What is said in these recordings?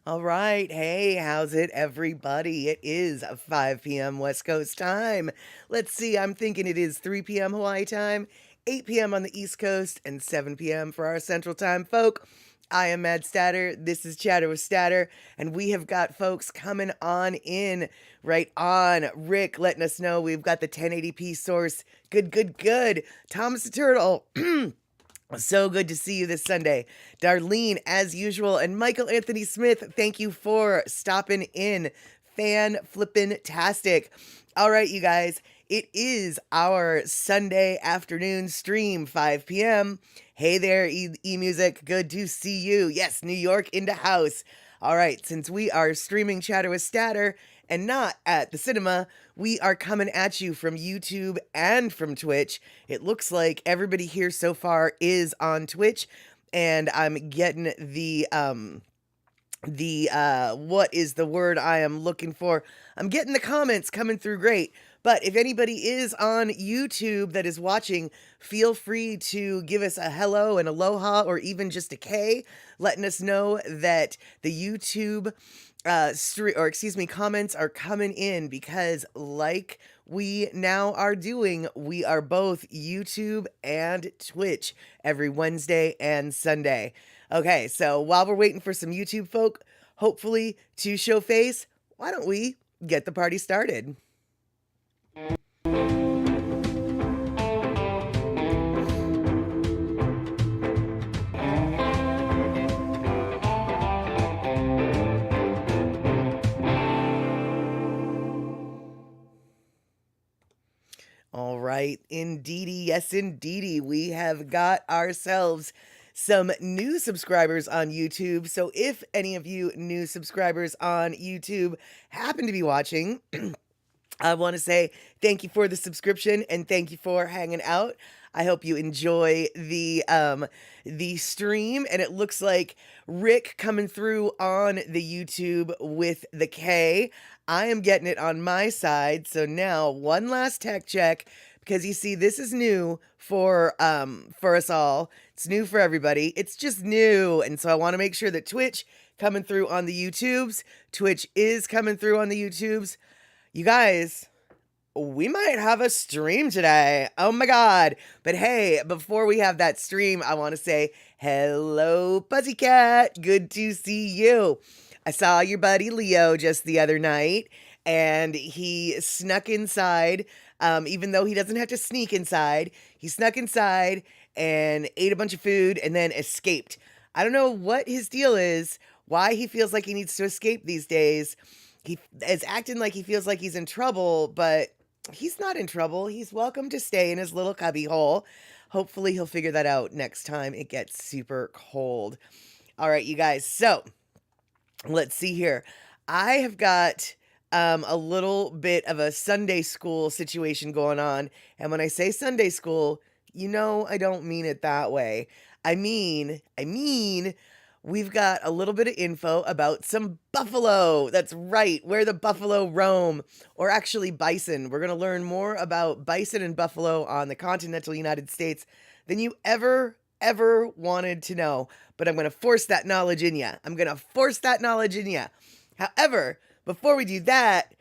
All right. Hey, how's it, everybody? It is 5 p.m. West Coast time. Let's see. I'm thinking it is 3 p.m. Hawaii time, 8 p.m. on the East Coast, and 7 p.m. for our Central Time folk. I am Mad Statter. This is Chatter with Statter, and we have got folks coming on in right on. Rick letting us know we've got the 1080p source. Good, good, good. Thomas the Turtle. So good to see you this Sunday. Darlene, as usual, and Michael Anthony Smith, thank you for stopping in. Fan flippin' tastic. All right, you guys, it is our Sunday afternoon stream, 5 p.m. Hey there, E-Music, good to see you. Yes, New York into house. All right, since we are streaming Chatter with Statter and not at the cinema, we are coming at you from YouTube and from Twitch. It looks like everybody here so far is on Twitch, and I'm getting the what is the word I am looking for? I'm getting the comments coming through great. But if anybody is on YouTube that is watching, feel free to give us a hello, an aloha, or even just a K, letting us know that the YouTube comments are coming in, because like we now are doing, we are both YouTube and Twitch every Wednesday and Sunday. Okay, so while we're waiting for some YouTube folk, hopefully to show face, why don't we get the party started? All right, indeedy, yes indeedy, we have got ourselves some new subscribers on YouTube. So if any of you new subscribers on YouTube happen to be watching, I want to say thank you for the subscription and thank you for hanging out. I hope you enjoy the stream, and it looks like Rick coming through on the YouTube with the K. I am getting it on my side. So now one last tech check, because you see this is new for us all. It's new for everybody. It's just new, and so I want to make sure that Twitch coming through on the YouTubes. Twitch is coming through on the YouTubes. You guys, we might have a stream today. Oh my God. But hey, before we have that stream, I want to say hello, Pussycat. Good to see you. I saw your buddy Leo just the other night, and he snuck inside. Even though he doesn't have to sneak inside, he snuck inside and ate a bunch of food and then escaped. I don't know what his deal is, why he feels like he needs to escape these days. He is acting like he feels like he's in trouble, but he's not in trouble. He's welcome to stay in his little cubby hole. Hopefully he'll figure that out next time it gets super cold. All right, you guys. So let's see here. I have got a little bit of a Sunday school situation going on. And when I say Sunday school, you know, I don't mean it that way. I mean, we've got a little bit of info about some buffalo. That's right, where the buffalo roam, or actually bison. We're going to learn more about bison and buffalo on the continental United States than you ever wanted to know. But I'm going to force that knowledge in you. However, before we do that,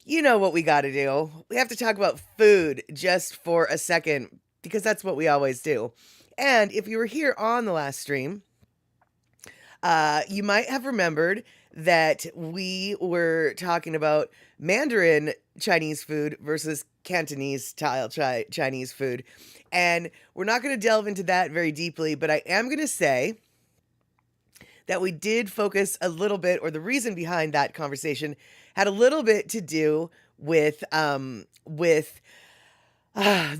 you know what we got to do. We have to talk about food just for a second, because that's what we always do. And if you were here on the last stream, you might have remembered that we were talking about Mandarin Chinese food versus Cantonese style Chinese food. And we're not going to delve into that very deeply, but I am going to say that we did focus a little bit, or the reason behind that conversation had a little bit to do with the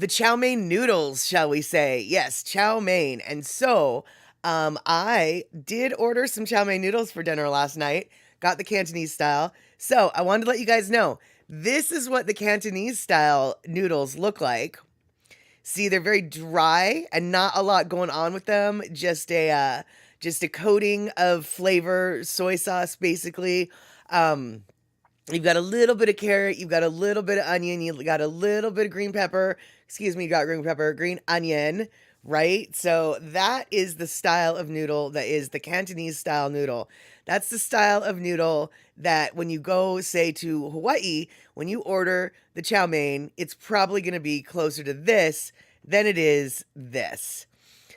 chow mein noodles, shall we say. Yes, chow mein. And so I did order some chow mein noodles for dinner last night, got the Cantonese style. So I wanted to let you guys know, this is what the Cantonese style noodles look like. See, they're very dry and not a lot going on with them. Just a coating of flavor, soy sauce, basically. You've got a little bit of carrot, you've got a little bit of onion, you've got a little bit of green pepper. You got green pepper, green onion, right? So that is the style of noodle that is the Cantonese style noodle. That's the style of noodle that when you go, say, to Hawaii, when you order the chow mein, it's probably going to be closer to this than it is this.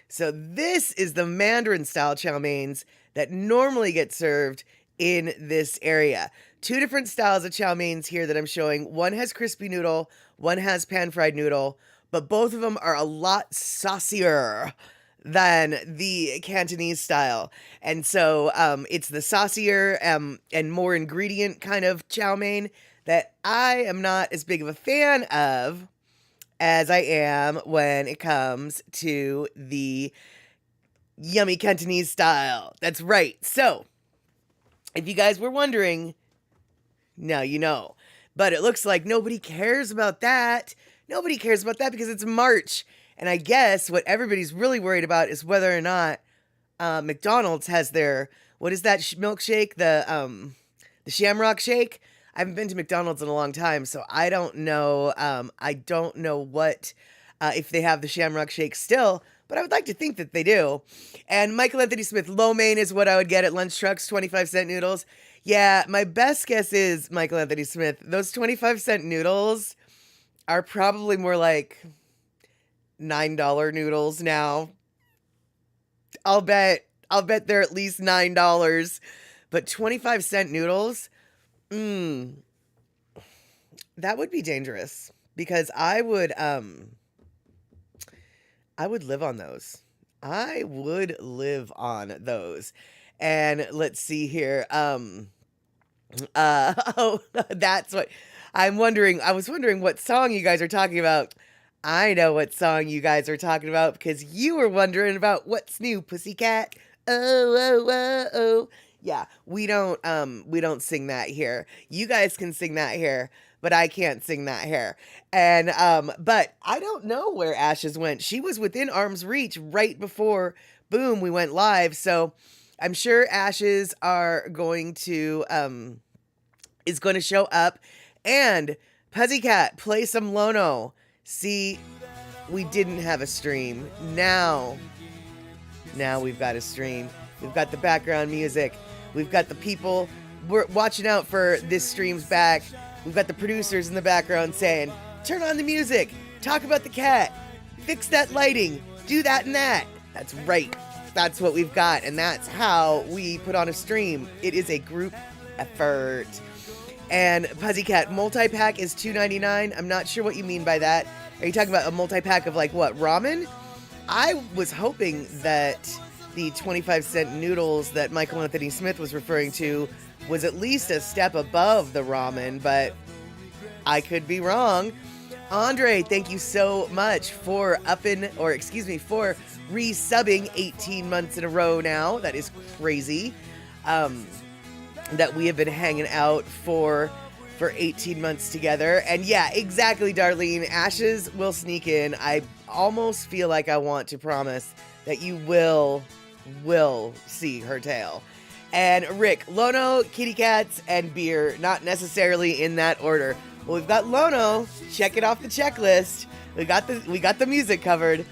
So this is the Mandarin style chow meins that normally get served in this area. Two different styles of chow meins here that I'm showing. One has crispy noodle, one has pan-fried noodle, but both of them are a lot saucier than the Cantonese style. And so it's the saucier and more ingredient kind of chow mein that I am not as big of a fan of as I am when it comes to the yummy Cantonese style. That's right. So, if you guys were wondering, now you know. But it looks like nobody cares about that. Nobody cares about that because it's March. And I guess what everybody's really worried about is whether or not McDonald's has their, what is that milkshake? The Shamrock Shake? I haven't been to McDonald's in a long time, so I don't know. I don't know what if they have the Shamrock Shake still, but I would like to think that they do. And Michael Anthony Smith, lo mein is what I would get at lunch trucks, 25-cent noodles. Yeah, my best guess is Michael Anthony Smith. Those 25-cent noodles are probably more like $9 noodles now. I'll bet they're at least $9. But 25-cent noodles, that would be dangerous because I would live on those. I would live on those. And let's see here. Oh, that's what I'm wondering. I was wondering what song you guys are talking about. I know what song you guys are talking about because you were wondering about what's new, Pussycat. Oh, oh, oh, oh. Yeah, we don't sing that here. You guys can sing that here, but I can't sing that here. And but I don't know where Ashes went. She was within arm's reach right before boom we went live. So I'm sure Ashes is going to show up. And Pussycat, play some Lono. See, we didn't have a stream. Now we've got a stream. We've got the background music. We've got the people watching out for this stream's back. We've got the producers in the background saying, turn on the music, talk about the cat, fix that lighting, do that and that. That's right. That's what we've got. And that's how we put on a stream. It is a group effort. And Pussycat, multi-pack is $2.99. I'm not sure what you mean by that. Are you talking about a multi-pack of like what, ramen? I was hoping that the 25-cent noodles that Michael Anthony Smith was referring to was at least a step above the ramen, but I could be wrong. Andre, thank you so much for for resubbing 18 months in a row now. That is crazy. That we have been hanging out for 18 months together. And yeah, exactly, Darlene. Ashes will sneak in. I almost feel like I want to promise that you will see her tail. And Rick, Lono, kitty cats, and beer, not necessarily in that order. Well, we've got Lono. Check it off the checklist. We got the music covered.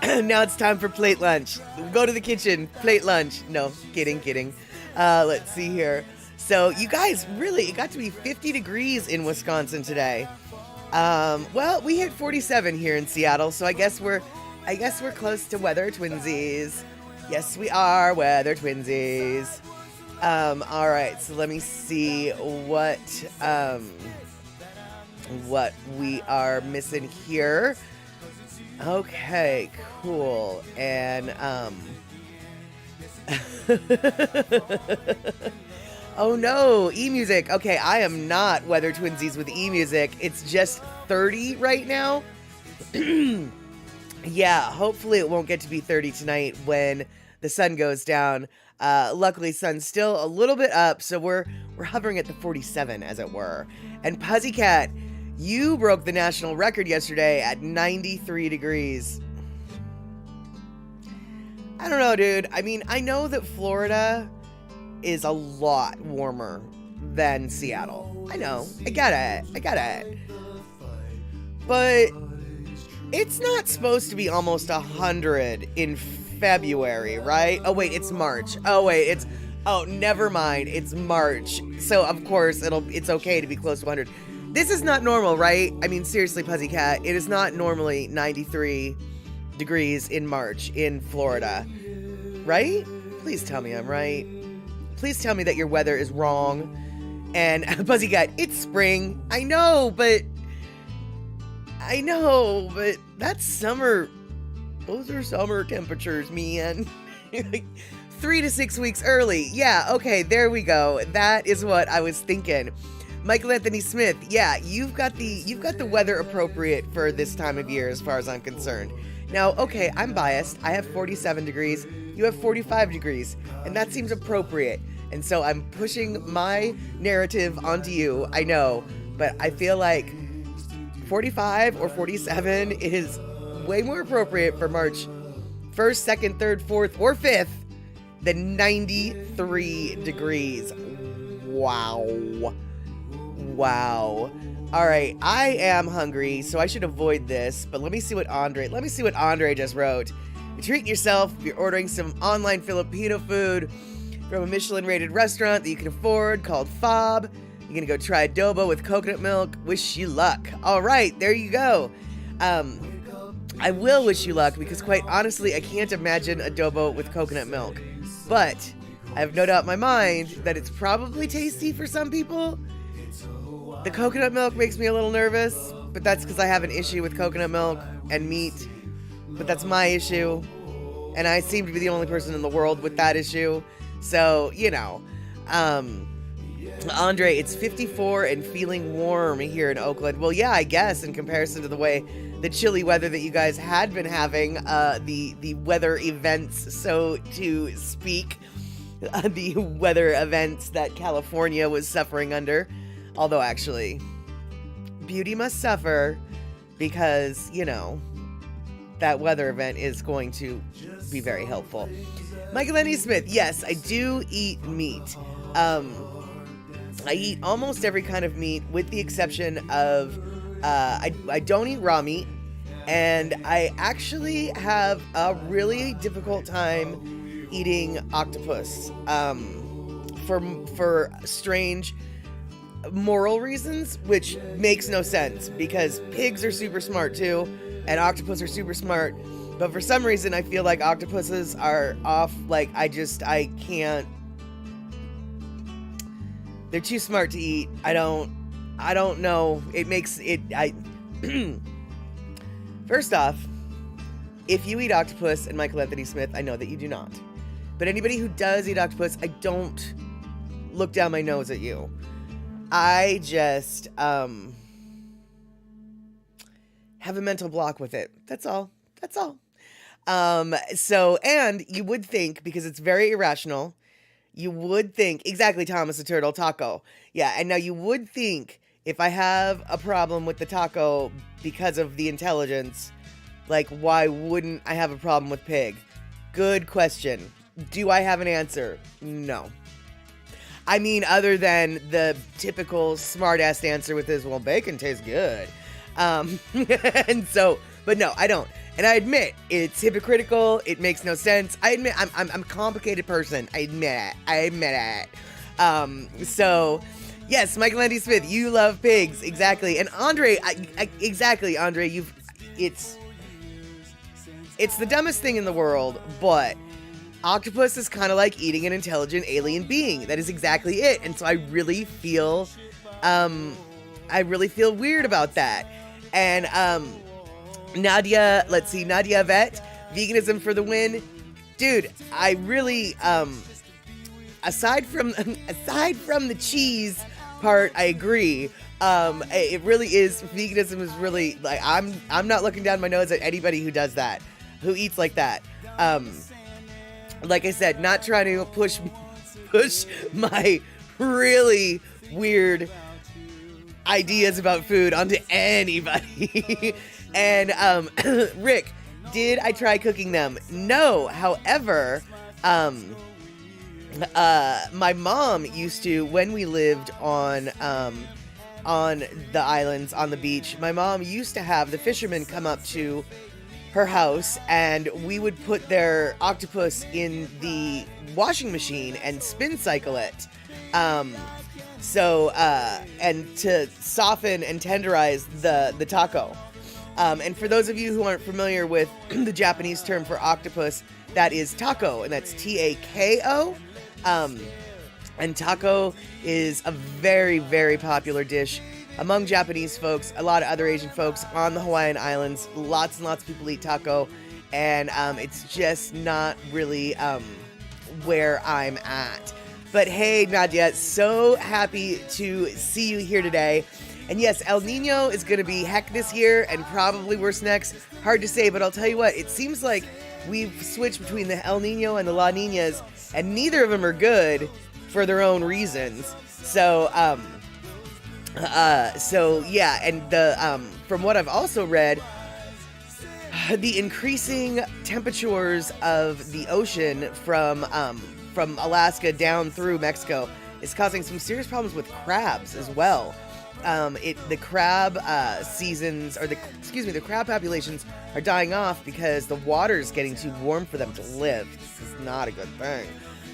Now it's time for plate lunch. Go to the kitchen, plate lunch. No, kidding. Let's see here. So you guys, really, it got to be 50 degrees in Wisconsin today. Well, we hit 47 here in Seattle, so I guess we're close to weather twinsies. Yes, we are weather twinsies. All right, so let me see what we are missing here. Okay, cool. And oh no, eMusic. Okay, I am not weather twinsies with eMusic. It's just 30 right now. Yeah, hopefully it won't get to be 30 tonight when the sun goes down. Luckily, sun's still a little bit up, so we're hovering at the 47, as it were. And Pussycat, you broke the national record yesterday at 93 degrees. I don't know, dude. I mean, I know that Florida is a lot warmer than Seattle. I know. I get it. But It's not supposed to be almost 100 in February, right? Oh wait, it's March. Oh, never mind. It's March. So of course it's okay to be close to 100. This is not normal, right? I mean, seriously, Pussycat, it is not normally 93 degrees in March in Florida, right? Please tell me I'm right. Please tell me that your weather is wrong. And Pussycat, it's spring. I know, but that's summer. Those are summer temperatures, man. 3 to 6 weeks early. Yeah, okay, there we go. That is what I was thinking. Michael Anthony Smith, yeah, you've got the weather appropriate for this time of year as far as I'm concerned. Now, okay, I'm biased. I have 47 degrees. You have 45 degrees, and that seems appropriate. And so I'm pushing my narrative onto you. I know, but I feel like 45 or 47 is way more appropriate for March 1st, 2nd, 3rd, 4th, or 5th than 93 degrees. Wow. All right, I am hungry, so I should avoid this, but let me see what Andre just wrote. You're treating yourself, you're ordering some online Filipino food from a Michelin-rated restaurant that you can afford called Fob. You're gonna go try adobo with coconut milk. Wish you luck. All right, there you go. I will wish you luck because quite honestly, I can't imagine adobo with coconut milk. But I have no doubt in my mind that it's probably tasty for some people. The coconut milk makes me a little nervous, but that's because I have an issue with coconut milk and meat. But that's my issue. And I seem to be the only person in the world with that issue. So, you know. Andre, it's 54 and feeling warm here in Oakland. Well, yeah, I guess in comparison to the way the chilly weather that you guys had been having, the weather events, so to speak, the weather events that California was suffering under. Although, actually, beauty must suffer because, you know, that weather event is going to be very helpful. Michael Anthony Smith, yes, I do eat meat. I eat almost every kind of meat with the exception of I don't eat raw meat, and I actually have a really difficult time eating octopus for strange moral reasons, which makes no sense because pigs are super smart too, and octopus are super smart. But for some reason, I feel like octopuses are off. Like I can't. They're too smart to eat. I don't know. It makes it. First off, if you eat octopus, and Michael Anthony Smith, I know that you do not. But anybody who does eat octopus, I don't look down my nose at you. I just have a mental block with it. That's all. So, and you would think, because it's very irrational, you would think, exactly, Thomas the Turtle, taco. Yeah, and now you would think, if I have a problem with the taco because of the intelligence, like, why wouldn't I have a problem with pig? Good question. Do I have an answer? No. I mean, other than the typical smart-ass answer with this, well, bacon tastes good. And so, but no, I don't. And I admit, it's hypocritical, it makes no sense. I admit, I'm a complicated person. I admit it. So, yes, Michael Anthony Smith, you love pigs, exactly. And Andre, exactly, Andre, it's the dumbest thing in the world, but octopus is kind of like eating an intelligent alien being. That is exactly it. And so I really feel weird about that. And Nadia Vet, veganism for the win. Dude, I really aside from the cheese part, I agree. It really is, veganism is really, like, I'm not looking down my nose at anybody who does that, who eats like that. Like I said, not trying to push my really weird ideas about food onto anybody. And Rick, did I try cooking them? No. However, my mom used to, when we lived on on the islands, on the beach, my mom used to have the fishermen come up to her house, and we would put their octopus in the washing machine and spin cycle it. And to soften and tenderize the taco. And for those of you who aren't familiar with the Japanese term for octopus, that is taco, and that's T-A-K-O. And taco is a very, very popular dish among Japanese folks, a lot of other Asian folks on the Hawaiian Islands. Lots and lots of people eat taco, and it's just not really where I'm at. But hey, Nadia, so happy to see you here today. And yes, El Nino is going to be heck this year and probably worse next. Hard to say, but I'll tell you what, it seems like we've switched between the El Nino and the La Niñas, and neither of them are good for their own reasons. So yeah, and the from what I've also read, the increasing temperatures of the ocean from Alaska down through Mexico is causing some serious problems with crabs as well. The crab the crab populations are dying off because the water's getting too warm for them to live. This is not a good thing.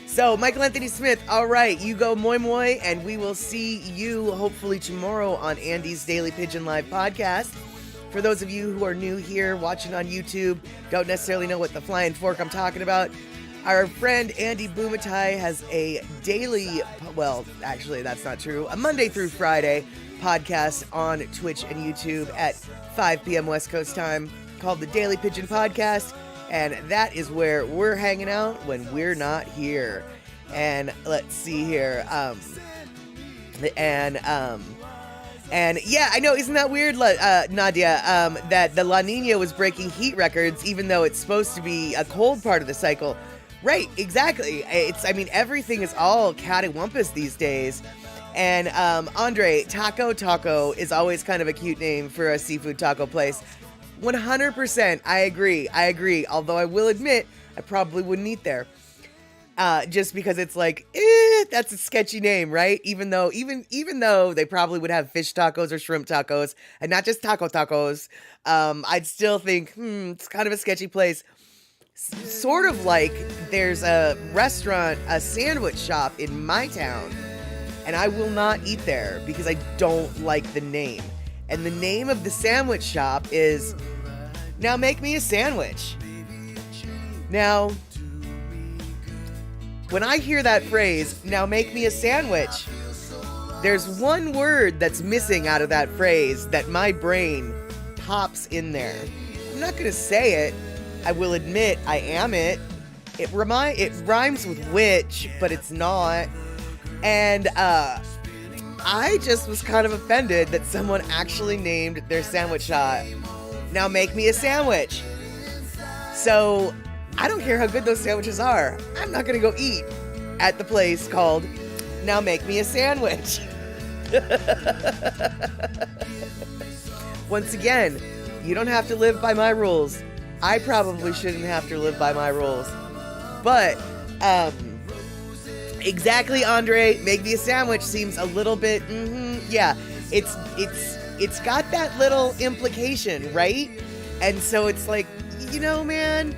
So, Michael Anthony Smith, all right, you go moi moi, and we will see you hopefully tomorrow on Andy's Daily Pigeon Live podcast. For those of you who are new here, watching on YouTube, don't necessarily know what the flying fork I'm talking about, our friend Andy Bumatai has a daily, well, actually that's not true, a Monday through Friday podcast on Twitch and YouTube at 5 p.m. West Coast time called the Daily Pigeon Podcast. And that is where we're hanging out when we're not here. And let's see here. And yeah, I know, isn't that weird, Nadia, that the La Nina was breaking heat records, even though it's supposed to be a cold part of the cycle. Right, exactly. Everything is all cattywampus these days. And Andre, Taco is always kind of a cute name for a seafood taco place. 100%, I agree. Although I will admit, I probably wouldn't eat there. Just because it's like, that's a sketchy name, right? Even though they probably would have fish tacos or shrimp tacos, and not just tacos, I'd still think, it's kind of a sketchy place. Sort of like there's a restaurant, a sandwich shop in my town, and I will not eat there because I don't like the name. And the name of the sandwich shop is Now Make Me a Sandwich. Now, when I hear that phrase, now make me a sandwich, there's one word that's missing out of that phrase that my brain pops in there. I'm not going to say it. I will admit I am it. It rhymes with witch, but it's not. And I just was kind of offended that someone actually named their sandwich shop Now Make Me a Sandwich. So I don't care how good those sandwiches are. I'm not going to go eat at the place called Now Make Me a Sandwich. Once again, you don't have to live by my rules. I probably shouldn't have to live by my rules. But, exactly, Andre, make me a sandwich seems a little bit, yeah. It's got that little implication, right? And so it's like, man,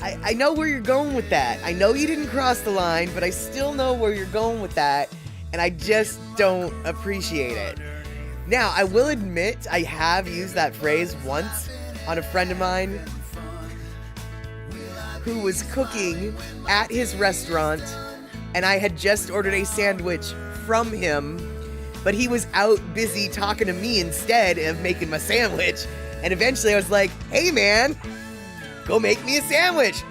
I know where you're going with that. I know you didn't cross the line, but I still know where you're going with that, and I just don't appreciate it. Now, I will admit I have used that phrase once on a friend of mine who was cooking at his restaurant, and I had just ordered a sandwich from him, but he was out busy talking to me instead of making my sandwich. And eventually I was like, hey man, go make me a sandwich.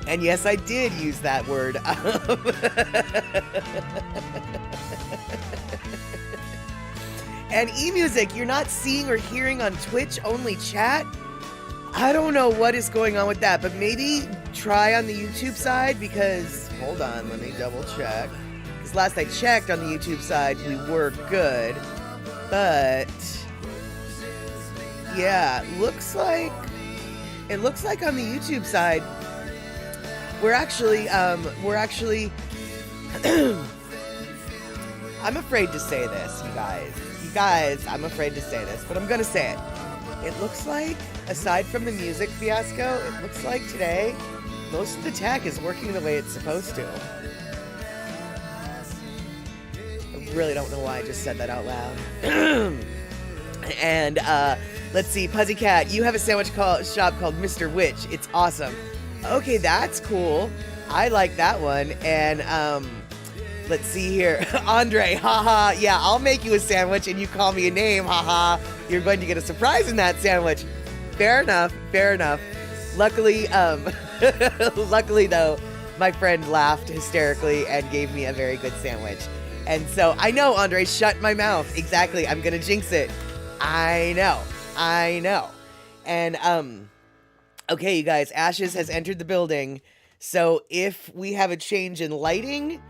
And yes, I did use that word. And eMusic, you're not seeing or hearing on Twitch, only chat? I don't know what is going on with that, but maybe try on the YouTube side, because, hold on, let me double check. Because last I checked on the YouTube side, we were good. But, yeah, it looks like on the YouTube side, we're actually, I'm afraid to say this, you guys, I'm afraid to say this, but I'm gonna say it. It looks like, aside from the music fiasco, it looks like today, most of the tech is working the way it's supposed to. I really don't know why I just said that out loud. And, let's see, Pussycat, you have a sandwich shop called Mr. Witch. It's awesome. Okay, that's cool. I like that one. And, let's see here. Andre, haha. Yeah, I'll make you a sandwich and you call me a name, haha. You're going to get a surprise in that sandwich. Fair enough, fair enough. Luckily, luckily though, my friend laughed hysterically and gave me a very good sandwich. And so, I know, Andre, shut my mouth. Exactly, I'm gonna jinx it. I know. And, okay, you guys, Ashes has entered the building. So if we have a change in lighting,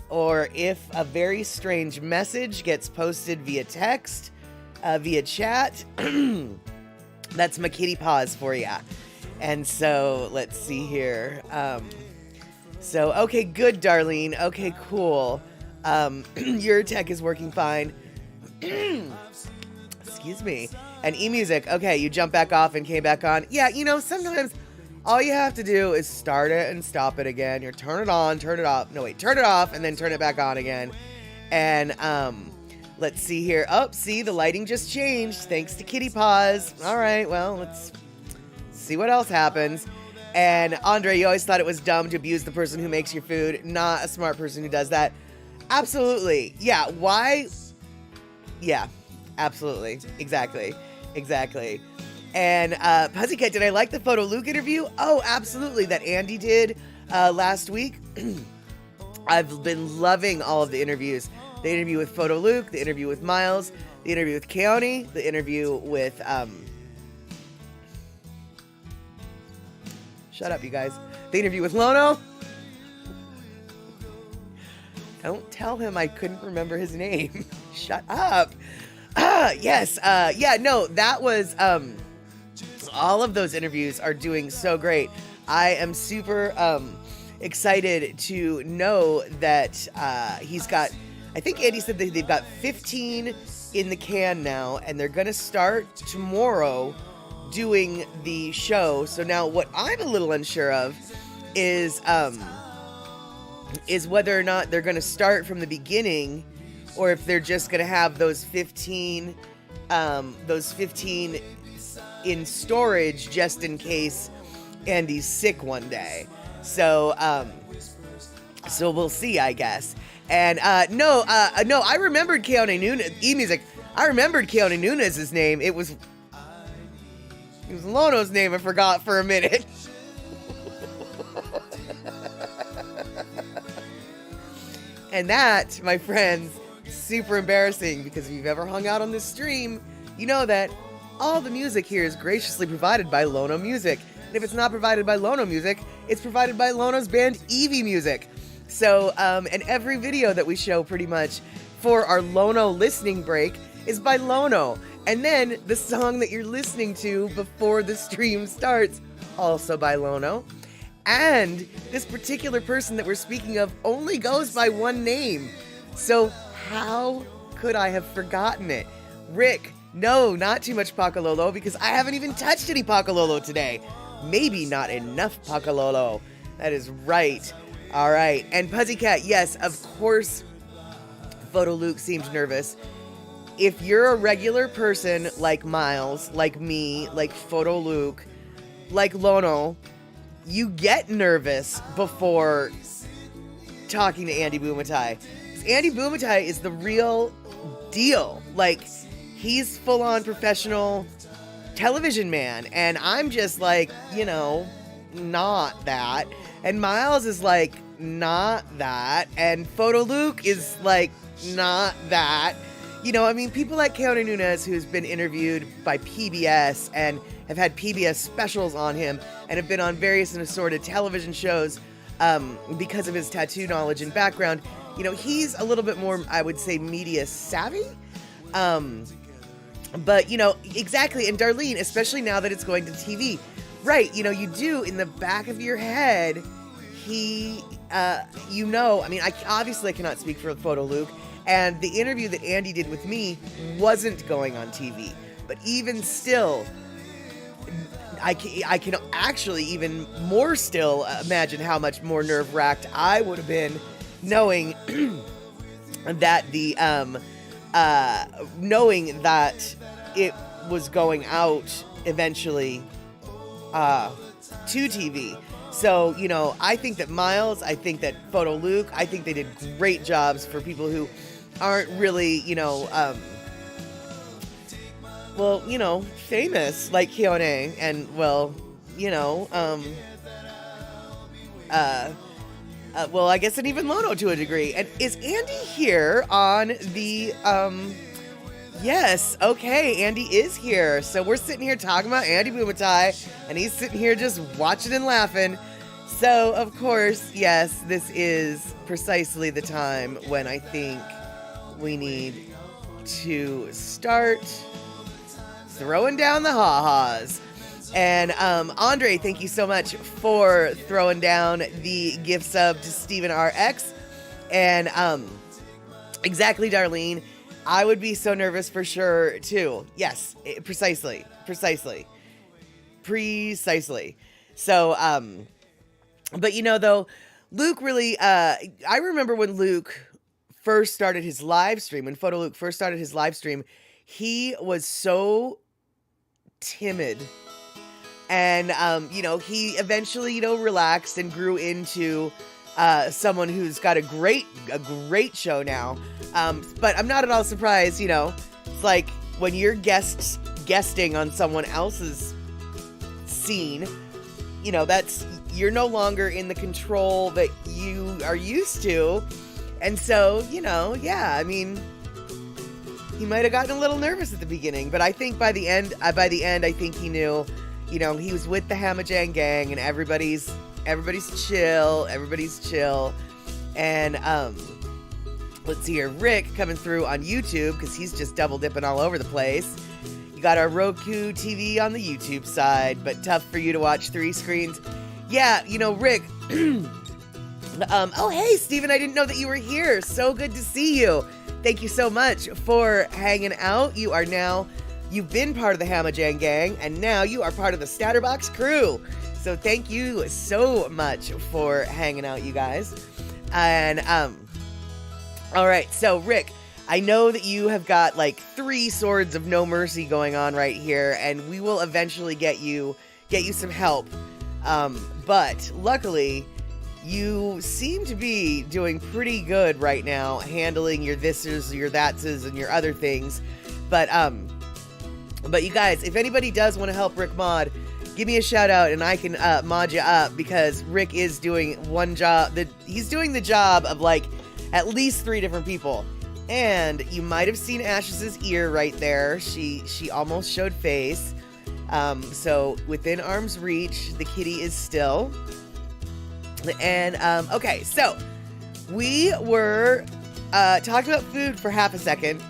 or if a very strange message gets posted via text, via chat, that's my kitty paws for ya. And so, let's see here. So, okay, good, Darlene. Okay, cool. Your tech is working fine. Excuse me. And eMusic, okay, you jumped back off and came back on. Yeah, you know, sometimes all you have to do is start it and stop it again. You turn it on, turn it off. No, wait, turn it off and then turn it back on again. And, let's see here. Oh, see, the lighting just changed thanks to Kitty Paws. All right, well, let's see what else happens. And Andre, you always thought it was dumb to abuse the person who makes your food. Not a smart person who does that. Absolutely. Yeah, why? Yeah, absolutely. Exactly. And Pussycat, did I like the Photo Luke interview? Oh, absolutely. That Andy did last week. I've been loving all of the interviews. The interview with Photo Luke, the interview with Miles, the interview with Keone, the interview with... Shut up, you guys. The interview with Lono. Don't tell him I couldn't remember his name. Shut up. Yes. Yeah, no, that was... all of those interviews are doing so great. I am super excited to know that he's got... I think Andy said that they've got 15 in the can now, and they're going to start tomorrow doing the show. So now what I'm a little unsure of is whether or not they're going to start from the beginning, or if they're just going to have those 15 in storage just in case Andy's sick one day. So so we'll see, I guess. And no, I remembered Keone Nunez, eMusic. I remembered Keone Nunez's name. It was Lono's name. I forgot for a minute. And that, my friends, super embarrassing, because if you've ever hung out on this stream, you know that all the music here is graciously provided by Lono Music. And if it's not provided by Lono Music, it's provided by Lono's band Eevee Music. So, and every video that we show pretty much for our Lono listening break is by Lono. And then the song that you're listening to before the stream starts, also by Lono. And this particular person that we're speaking of only goes by one name. So how could I have forgotten it? Rick, no, not too much Pakalolo, because I haven't even touched any Pakalolo today. Maybe not enough Pakalolo. That is right. All right. And Pussycat, yes, of course, Photo Luke seemed nervous. If you're a regular person like Miles, like me, like Photo Luke, like Lono, you get nervous before talking to Andy Bumatai. Andy Bumatai is the real deal. Like, he's full-on professional television man, and I'm just like, you know, not that. And Miles is like, not that. And Photo Luke is like, not that. You know, I mean, people like Keone Nunez, who's been interviewed by PBS and have had PBS specials on him and have been on various and assorted television shows because of his tattoo knowledge and background. You know, he's a little bit more, I would say, media savvy. But, you know, exactly. And Darlene, especially now that it's going to TV, right, you know, you do in the back of your head, he, you know, I mean, I obviously cannot speak for Photo Luke, And the interview that Andy did with me wasn't going on TV. But even still, I can actually even more still imagine how much more nerve-wracked I would have been knowing that knowing that it was going out eventually to TV. So, you know, I think that Miles, I think that Photo Luke, I think they did great jobs for people who aren't really, you know, well, you know, famous like Keone and, well, you know, well, I guess, and even Lono to a degree. And is Andy here on the, yes, okay, Andy is here. So we're sitting here talking about Andy Bumatai, and he's sitting here just watching and laughing. So, of course, yes, this is precisely the time when I think we need to start throwing down the ha-has. And Andre, thank you so much for throwing down the gift sub to Steven RX. And exactly, Darlene, I would be so nervous for sure too. Yes, precisely. So, but you know, though, Luke really, I remember when Luke first started his live stream, when Photo Luke first started his live stream, he was so timid. And, you know, he eventually, you know, relaxed and grew into someone who's got a great show now. But I'm not at all surprised, you know, it's like when you're guesting on someone else's scene, you know, you're no longer in the control that you are used to. And so, you know, yeah, I mean, he might have gotten a little nervous at the beginning, but I think by the end, I think he knew, you know, he was with the Hamajang gang and everybody's chill. And, let's see here, Rick coming through on YouTube because he's just double dipping all over the place. You got our Roku TV on the YouTube side, but tough for you to watch 3 screens. Yeah, you know, Rick, oh, hey, Steven, I didn't know that you were here. So good to see you. Thank you so much for hanging out. You've been part of the Hamajang gang, and now you are part of the Statterbox crew. So thank you so much for hanging out, you guys. And, all right, so Rick, I know that you have got like 3 swords of no mercy going on right here, and we will eventually get you some help. But luckily, you seem to be doing pretty good right now, handling your thises, your thatses, and your other things. But you guys, if anybody does want to help Rick mod, give me a shout out and I can mod you up, because Rick is doing one job. He's doing the job of like at least 3 different people. And you might have seen Ash's ear right there. She almost showed face. So within arm's reach, the kitty is still. And okay, so we were talking about food for half a second.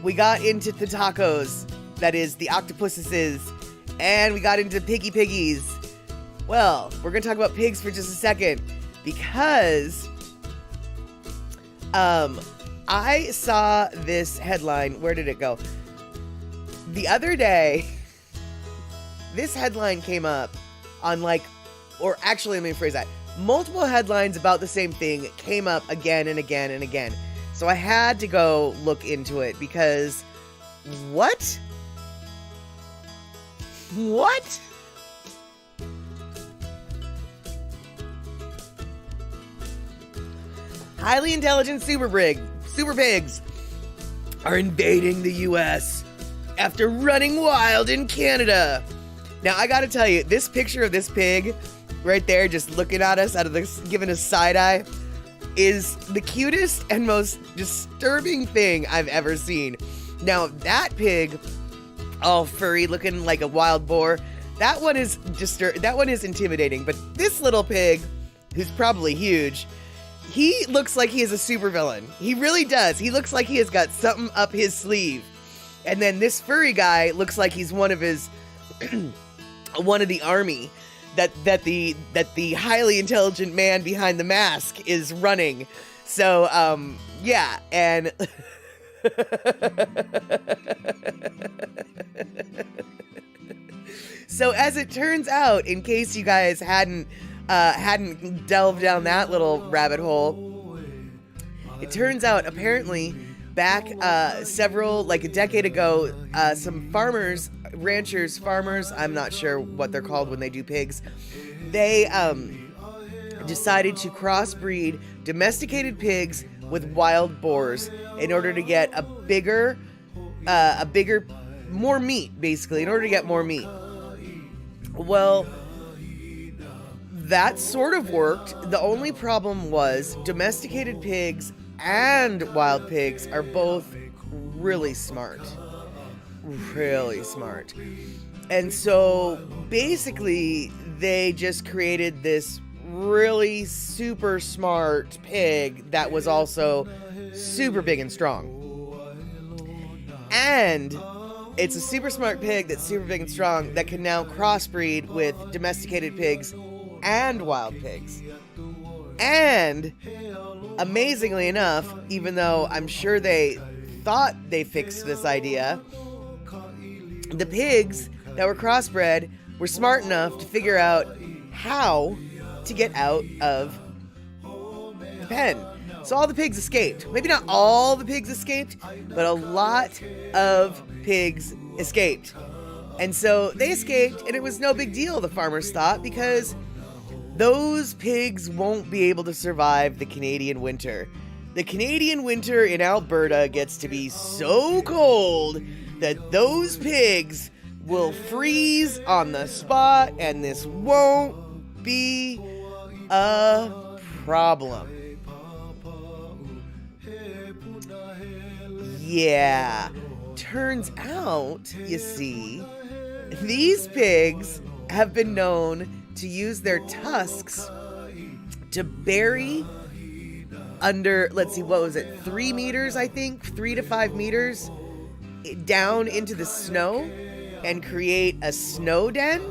We got into the tacos, that is the octopuses, and we got into piggies. Well, we're gonna talk about pigs for just a second, because I saw this headline. Where did it go? The other day, this headline came up on or actually, let me rephrase that. Multiple headlines about the same thing came up again and again and again. So I had to go look into it because what? Highly intelligent super pigs are invading the US after running wild in Canada. Now, I gotta tell you, this picture of this pig right there just looking at us giving us side eye is the cutest and most disturbing thing I've ever seen. Now, that pig, all furry, looking like a wild boar, that one is intimidating. But this little pig, who's probably huge, he looks like he is a supervillain. He really does. He looks like he has got something up his sleeve. And then this furry guy looks like he's one of his one of the army that the highly intelligent man behind the mask is running. So Yeah, and so as it turns out, in case you guys hadn't delved down that little rabbit hole, it turns out apparently back like a decade ago, some ranchers, I'm not sure what they're called when they do pigs, they decided to crossbreed domesticated pigs with wild boars in order to get a bigger, more meat, basically, in order to get more meat. Well, that sort of worked. The only problem was domesticated pigs and wild pigs are both really smart. Really smart. And so basically they just created this really super smart pig that was also super big and strong. And it's a super smart pig that's super big and strong that can now crossbreed with domesticated pigs and wild pigs. And amazingly enough, even though I'm sure they thought they fixed this idea, the pigs that were crossbred were smart enough to figure out how to get out of the pen. So all the pigs escaped. Maybe not all the pigs escaped, but a lot of pigs escaped. And so they escaped, and it was no big deal, the farmers thought, because those pigs won't be able to survive the Canadian winter. The Canadian winter in Alberta gets to be so cold that those pigs will freeze on the spot, and this won't be a problem. Yeah, turns out, you see, these pigs have been known to use their tusks to bury under, let's see, what was it, 3 meters, I think, 3 to 5 meters down into the snow and create a snow den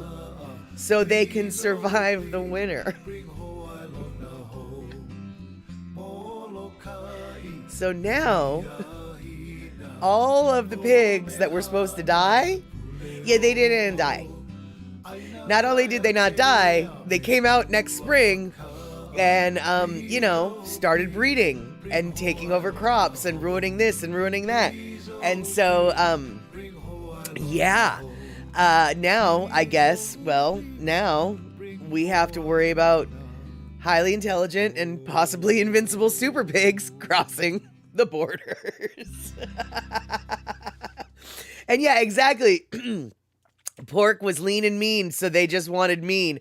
so they can survive the winter. So now, all of the pigs that were supposed to die, yeah, they didn't die. Not only did they not die, they came out next spring and, started breeding and taking over crops and ruining this and ruining that. And so, now, I guess, now we have to worry about highly intelligent and possibly invincible super pigs crossing the borders. And yeah, exactly. Pork was lean and mean, so they just wanted mean.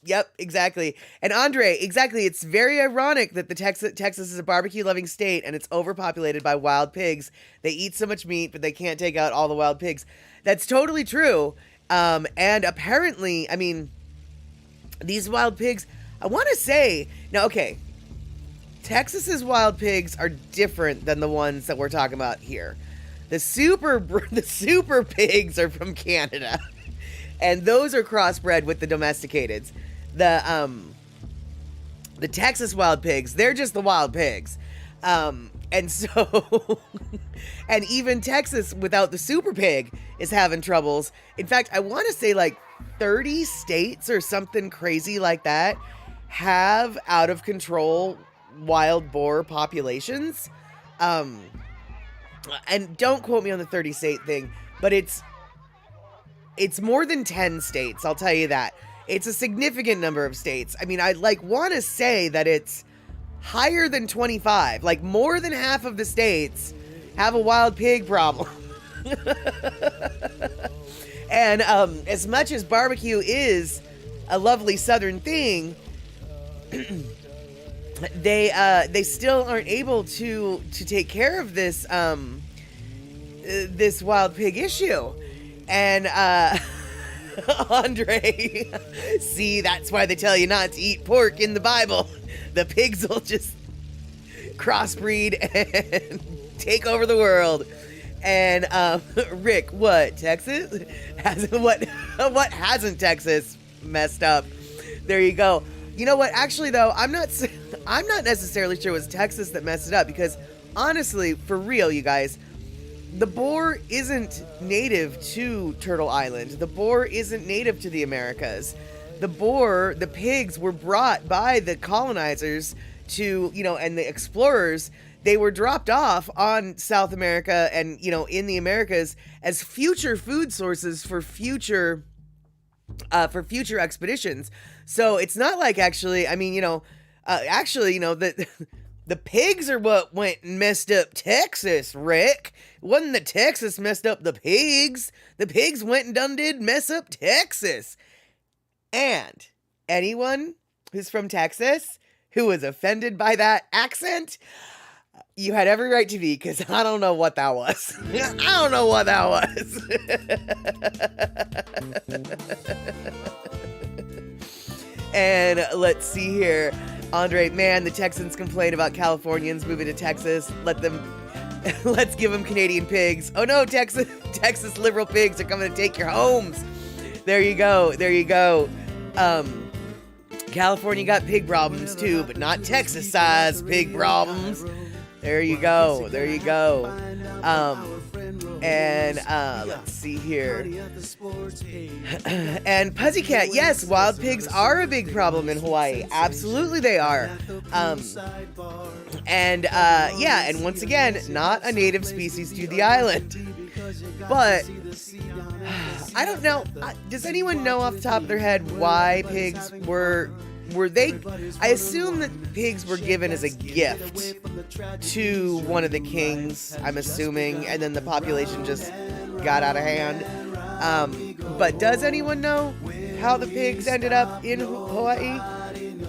Yep, exactly. And Andre, exactly, it's very ironic that Texas is a barbecue-loving state and it's overpopulated by wild pigs. They eat so much meat, but they can't take out all the wild pigs. That's totally true. And apparently, I mean, these wild pigs, I want to say, now, okay, Texas's wild pigs are different than the ones that we're talking about here. The super pigs are from Canada, and those are crossbred with the domesticateds. The Texas wild pigs, they're just the wild pigs. And so, and even Texas without the super pig is having troubles. In fact, I want to say like 30 states or something crazy like that have out of control wild boar populations. And don't quote me on the 30 state thing, but it's more than 10 states, I'll tell you that. It's a significant number of states. I mean, I want to say that it's higher than 25. Like more than half of the states have a wild pig problem. And as much as barbecue is a lovely southern thing, they still aren't able to take care of this this wild pig issue. And Andre, see, that's why they tell you not to eat pork in the Bible. The pigs will just crossbreed and take over the world. And Rick, what, Texas? What hasn't Texas messed up? There you go. You know what? Actually, though, I'm not necessarily sure it was Texas that messed it up because, honestly, for real, you guys, the boar isn't native to Turtle Island. The boar isn't native to the Americas. The pigs were brought by the colonizers to, and the explorers. They were dropped off on South America and, in the Americas as future food sources for future expeditions. So it's not like actually, the pigs are what went and messed up Texas, Rick. It wasn't that Texas messed up the pigs. The pigs went and did mess up Texas. And anyone who's from Texas who was offended by that accent, you had every right to be, because I don't know what that was. I don't know what that was. And let's see here. Andre, man, the Texans complain about Californians moving to Texas. Let's give them Canadian pigs. Oh no, Texas liberal pigs are coming to take your homes. There you go. California got pig problems too, but not Texas-sized pig problems. There you go. And let's see here. And Pussycat, yes, wild pigs are a big problem in Hawaii. Absolutely they are. And once again, not a native species to the island. But I don't know. Does anyone know off the top of their head why pigs were they? I assume that pigs were given as a gift to one of the kings, I'm assuming, and then the population just got out of hand. But does anyone know how the pigs ended up in Hawaii?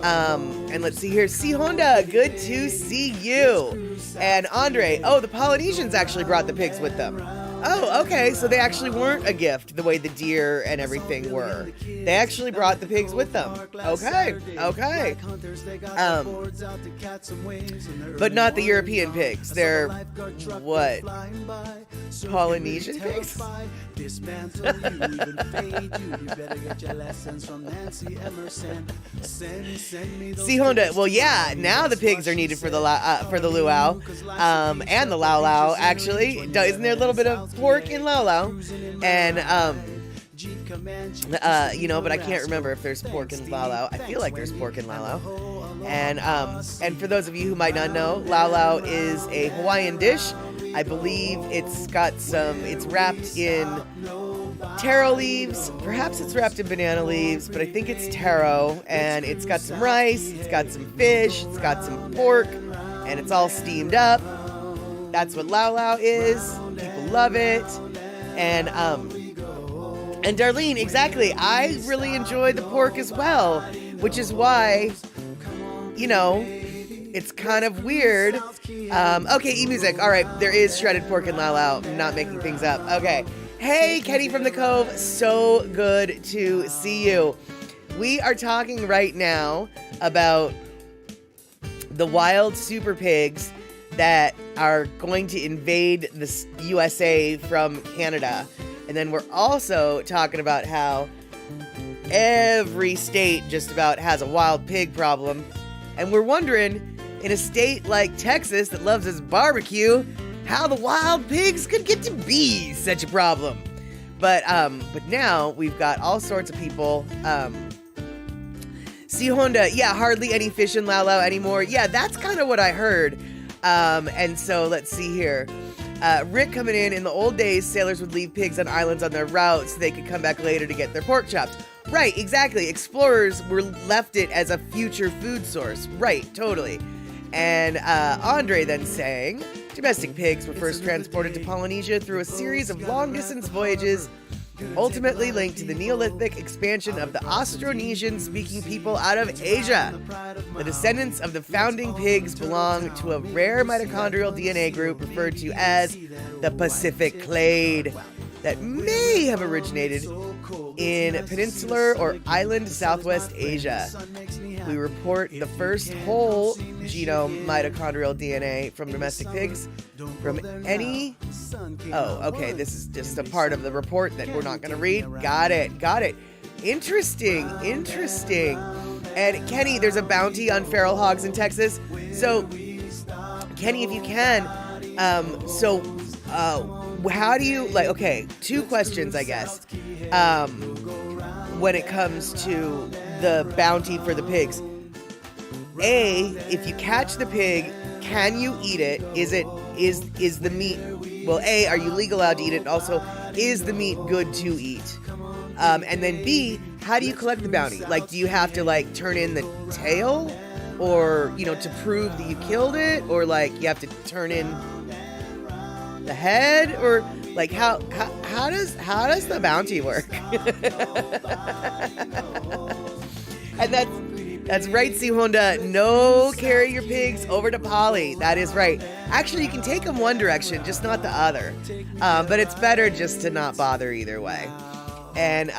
And let's see here. C. Honda, good to see you. And Andre, the Polynesians actually brought the pigs with them. Oh, okay, so they actually weren't a gift the way the deer and everything were. They actually brought the pigs with them. Okay. But not the European pigs. They're, what? Polynesian pigs? See, Honda, well, yeah, now the pigs are needed for the luau, and the lau lau, actually. Isn't there a little bit of pork in lau lau? And, but I can't remember if there's pork in lau lau. I feel like there's pork in lau lau. And for those of you who might not know, lau lau is a Hawaiian dish. I believe it's wrapped in taro leaves. Perhaps it's wrapped in banana leaves, but I think it's taro. And it's got some rice, it's got some fish, it's got some pork, and it's all steamed up. That's what lau lau is. People love it. And Darlene, exactly. I really enjoy the pork as well, which is why, it's kind of weird. Okay, E-Music. All right, there is shredded pork in lau lau. I'm not making things up. Okay. Hey, Kenny from the Cove. So good to see you. We are talking right now about the wild super pigs that are going to invade the USA from Canada. And then we're also talking about how every state just about has a wild pig problem. And we're wondering, in a state like Texas that loves its barbecue, how the wild pigs could get to be such a problem. But now we've got all sorts of people. See, Honda, yeah, hardly any fish in lau lau anymore. Yeah, that's kind of what I heard. And so let's see here. Rick coming in the old days, sailors would leave pigs on islands on their route so they could come back later to get their pork chops. Right, exactly. Explorers were left it as a future food source. Right, totally. And Andre then saying, domestic pigs were first transported to Polynesia through a series of long-distance voyages, ultimately linked to the Neolithic expansion of the Austronesian-speaking people out of Asia. The descendants of the founding pigs belong to a rare mitochondrial DNA group referred to as the Pacific clade that may have originated in peninsular or island Southwest Asia. We report the first whole genome mitochondrial DNA from domestic pigs from any... Oh, okay, this is just a part of the report that we're not going to read. Got it. Interesting. And Kenny, there's a bounty on feral hogs in Texas. So, Kenny, if you can, how do you, like, okay, 2 questions, I guess, when it comes to the bounty for the pigs. A, if you catch the pig, can you eat it? Is the meat, well, A, are you legal allowed to eat it? And also, is the meat good to eat? And then B, how do you collect the bounty? Like, do you have to, like, turn in the tail? Or, you know, to prove that you killed it? Or, like, you have to turn in the head? Or, like, how does the bounty work? And that's right, C. Honda. No, carry your pigs over to Polly. That is right. Actually, you can take them one direction, just not the other. But it's better just to not bother either way. And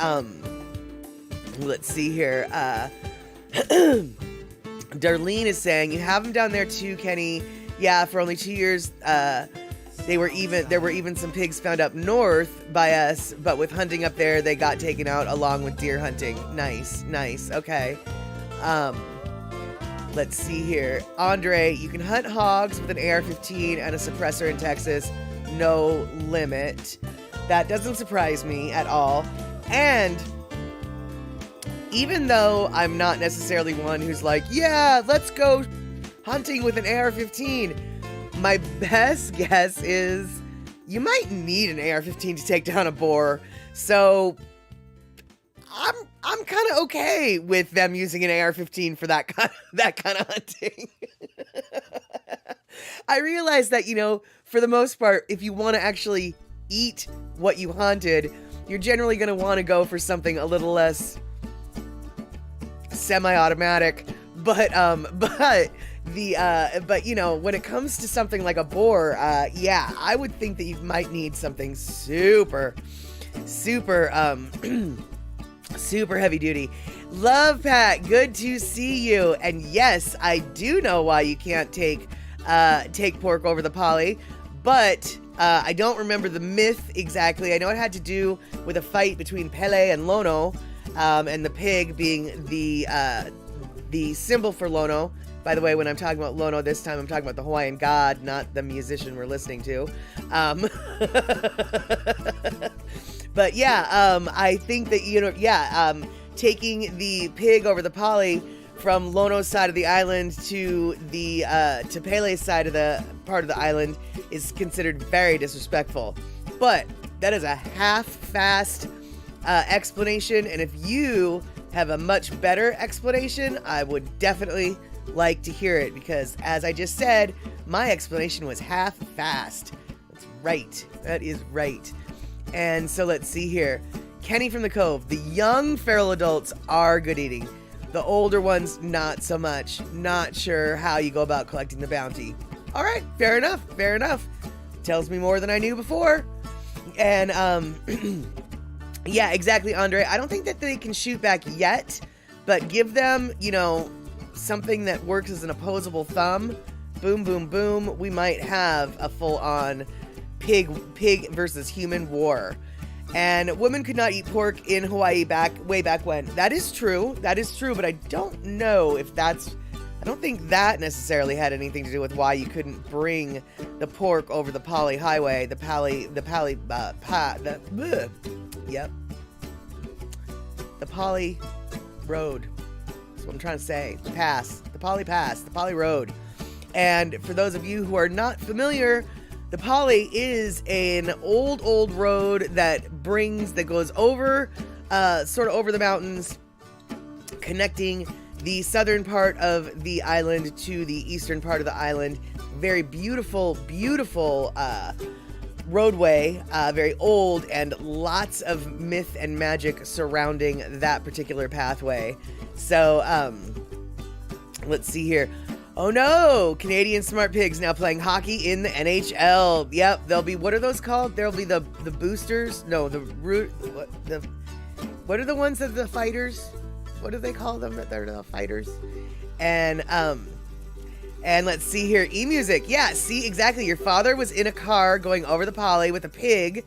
let's see here. Darlene is saying you have them down there too, Kenny. Yeah, for only 2 years. There were even some pigs found up north by us, but with hunting up there, they got taken out along with deer hunting. Nice. Okay. Let's see here. Andre, you can hunt hogs with an AR-15 and a suppressor in Texas. No limit. That doesn't surprise me at all. And even though I'm not necessarily one who's like, yeah, let's go hunting with an AR-15, my best guess is you might need an AR-15 to take down a boar. So I'm kind of okay with them using an AR-15 for that kind of hunting. I realize that, you know, for the most part, if you want to actually eat what you hunted, you're generally going to want to go for something a little less semi-automatic. But you know, when it comes to something like a boar, yeah, I would think that you might need something super super heavy duty. Love Pat, good to see you. And yes, I do know why you can't take pork over the Polly, but I don't remember the myth exactly. I know it had to do with a fight between Pele and Lono, and the pig being the symbol for Lono. By the way, when I'm talking about Lono this time, I'm talking about the Hawaiian god, not the musician we're listening to. But yeah, I think that, you know, yeah, taking the pig over the Polly from Lono's side of the island to the to Pele's side of the part of the island is considered very disrespectful. But that is a half-fast explanation, and if you have a much better explanation, I would definitely like to hear it, because as I just said, my explanation was half-fast. That's right. That is right. And so let's see here. Kenny from the Cove. The young feral adults are good eating. The older ones, not so much. Not sure how you go about collecting the bounty. All right, fair enough. Tells me more than I knew before. And, yeah, exactly, Andre. I don't think that they can shoot back yet, but give them, you know, something that works as an opposable thumb. Boom, boom, boom. We might have a full-on pig versus human war. And women could not eat pork in Hawaii way back when. That is true, but I don't know if I don't think that necessarily had anything to do with why you couldn't bring the pork over the Polly Highway, the Polly Road. That's what I'm trying to say. The Polly Road. And for those of you who are not familiar, the Polly is an old road that goes over, sort of over the mountains, connecting the southern part of the island to the eastern part of the island. Very beautiful roadway, very old, and lots of myth and magic surrounding that particular pathway. So, let's see here. Oh no! Canadian smart pigs now playing hockey in the NHL. Yep, they'll be, what are those called? There'll be the boosters. No, what are the ones that the fighters? What do they call them? That they're the fighters. And let's see here. E-music. Yeah, see, exactly. Your father was in a car going over the Polly with pig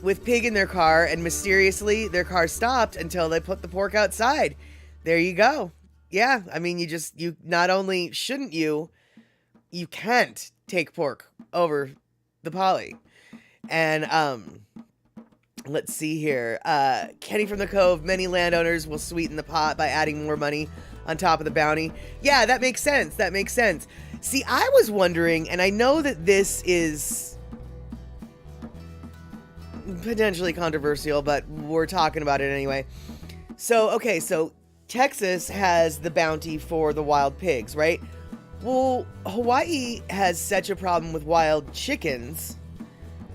in their car, and mysteriously their car stopped until they put the pork outside. There you go. Yeah, I mean, you not only shouldn't you can't take pork over the poly. And let's see here. Kenny from the Cove, many landowners will sweeten the pot by adding more money on top of the bounty. Yeah, that makes sense. That makes sense. See, I was wondering, and I know that this is potentially controversial, but we're talking about it anyway. So, okay, so Texas has the bounty for the wild pigs, right? Well, Hawaii has such a problem with wild chickens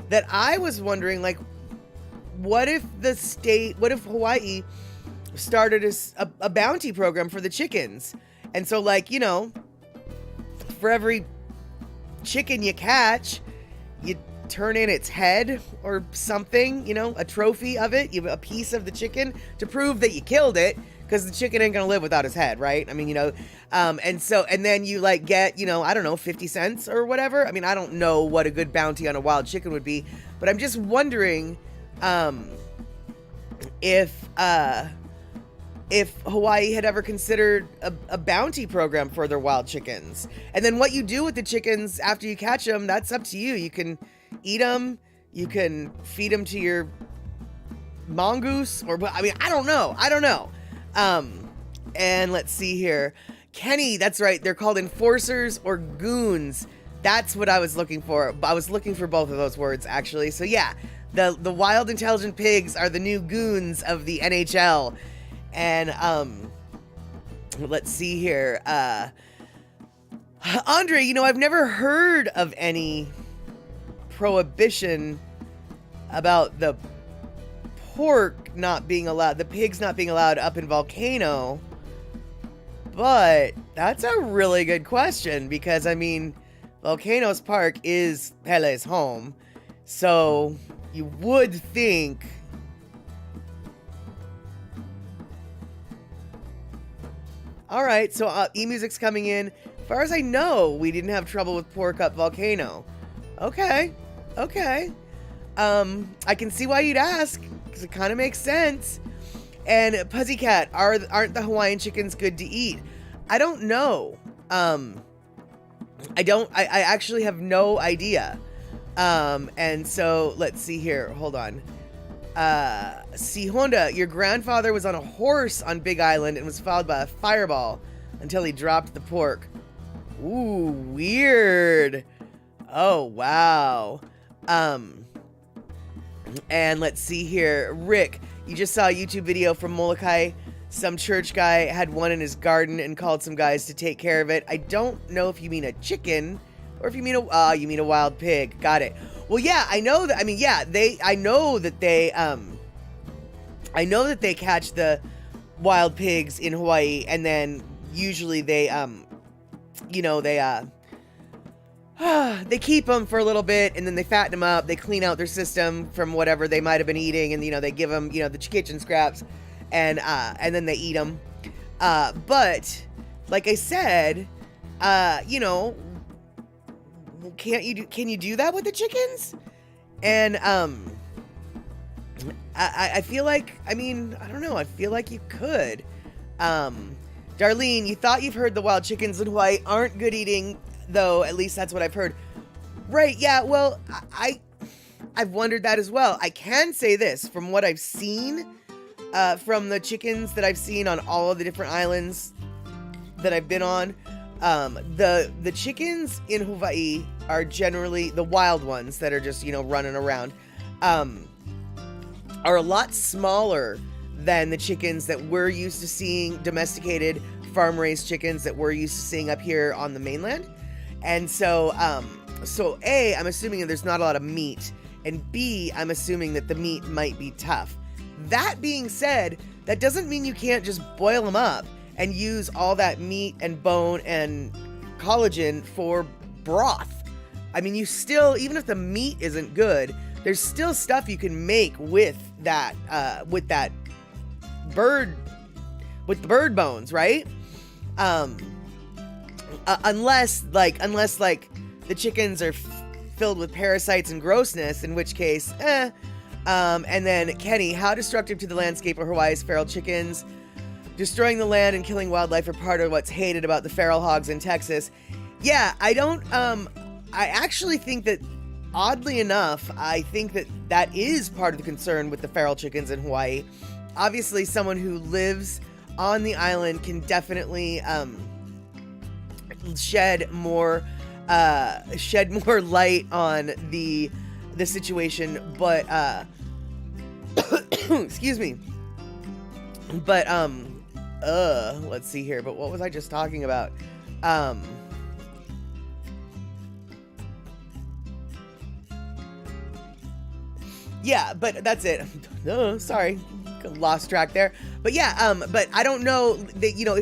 that I was wondering, like, what if Hawaii started a bounty program for the chickens? And so, like, you know, for every chicken you catch, you turn in its head or something, you know, a trophy of it, a piece of the chicken to prove that you killed it, because the chicken ain't gonna live without his head, right? I mean, you know, and then you like get, you know, I don't know, 50 cents or whatever. I mean, I don't know what a good bounty on a wild chicken would be, but I'm just wondering if Hawaii had ever considered a bounty program for their wild chickens. And then what you do with the chickens after you catch them, that's up to you. You can eat them, you can feed them to your mongoose, or, I mean, I don't know. And let's see here. Kenny, that's right. They're called enforcers or goons. That's what I was looking for. I was looking for both of those words, actually. So yeah, the wild intelligent pigs are the new goons of the NHL. And let's see here. Andre, you know, I've never heard of any prohibition about the pork not being allowed, the pigs not being allowed up in Volcano. But that's a really good question, because I mean, Volcano's Park is Pele's home. So you would think all right, so e-music's coming in. As far as I know, we didn't have trouble with pork up Volcano. Okay. I can see why you'd ask, because it kind of makes sense. And Puzzycat, aren't the Hawaiian chickens good to eat? I don't know. I actually have no idea. And so let's see here. Hold on. See, Honda, your grandfather was on a horse on Big Island and was followed by a fireball until he dropped the pork. Ooh, weird. Oh, wow. And let's see here. Rick, you just saw a YouTube video from Molokai. Some church guy had one in his garden and called some guys to take care of it. I don't know if you mean a chicken or if you mean a wild pig. Got it. Well, yeah, I know that. I mean, yeah, I know that they catch the wild pigs in Hawaii, and then usually they they keep them for a little bit, and then they fatten them up. They clean out their system from whatever they might have been eating, and they give them the kitchen scraps, and then they eat them. But like I said, can you do that with the chickens? And I feel like, I mean, I don't know, I feel like you could. Darlene, you thought you've heard the wild chickens in Hawaii aren't good eating, though. At least that's what I've heard. Right, yeah, well, I've wondered that as well. I can say this, from what I've seen, from the chickens that I've seen on all of the different islands that I've been on, the chickens in Hawaii are generally, the wild ones that are just, running around, are a lot smaller than the chickens that we're used to seeing, domesticated farm-raised chickens that we're used to seeing up here on the mainland. And so, A, I'm assuming that there's not a lot of meat, and B, I'm assuming that the meat might be tough. That being said, that doesn't mean you can't just boil them up and use all that meat and bone and collagen for broth. I mean, you still, even if the meat isn't good, there's still stuff you can make with that bird, with the bird bones, right? Unless the chickens are filled with parasites and grossness, in which case, And then Kenny, how destructive to the landscape are Hawaii's feral chickens? destroying the land and killing wildlife are part of what's hated about the feral hogs in Texas. Yeah, I actually think that, oddly enough, I think that is part of the concern with the feral chickens in Hawaii. Obviously, someone who lives on the island can definitely shed more light on the situation, but excuse me. But let's see here. But what was I just talking about? Yeah, but that's it. Oh, sorry, lost track there. But yeah, but I don't know that, you know,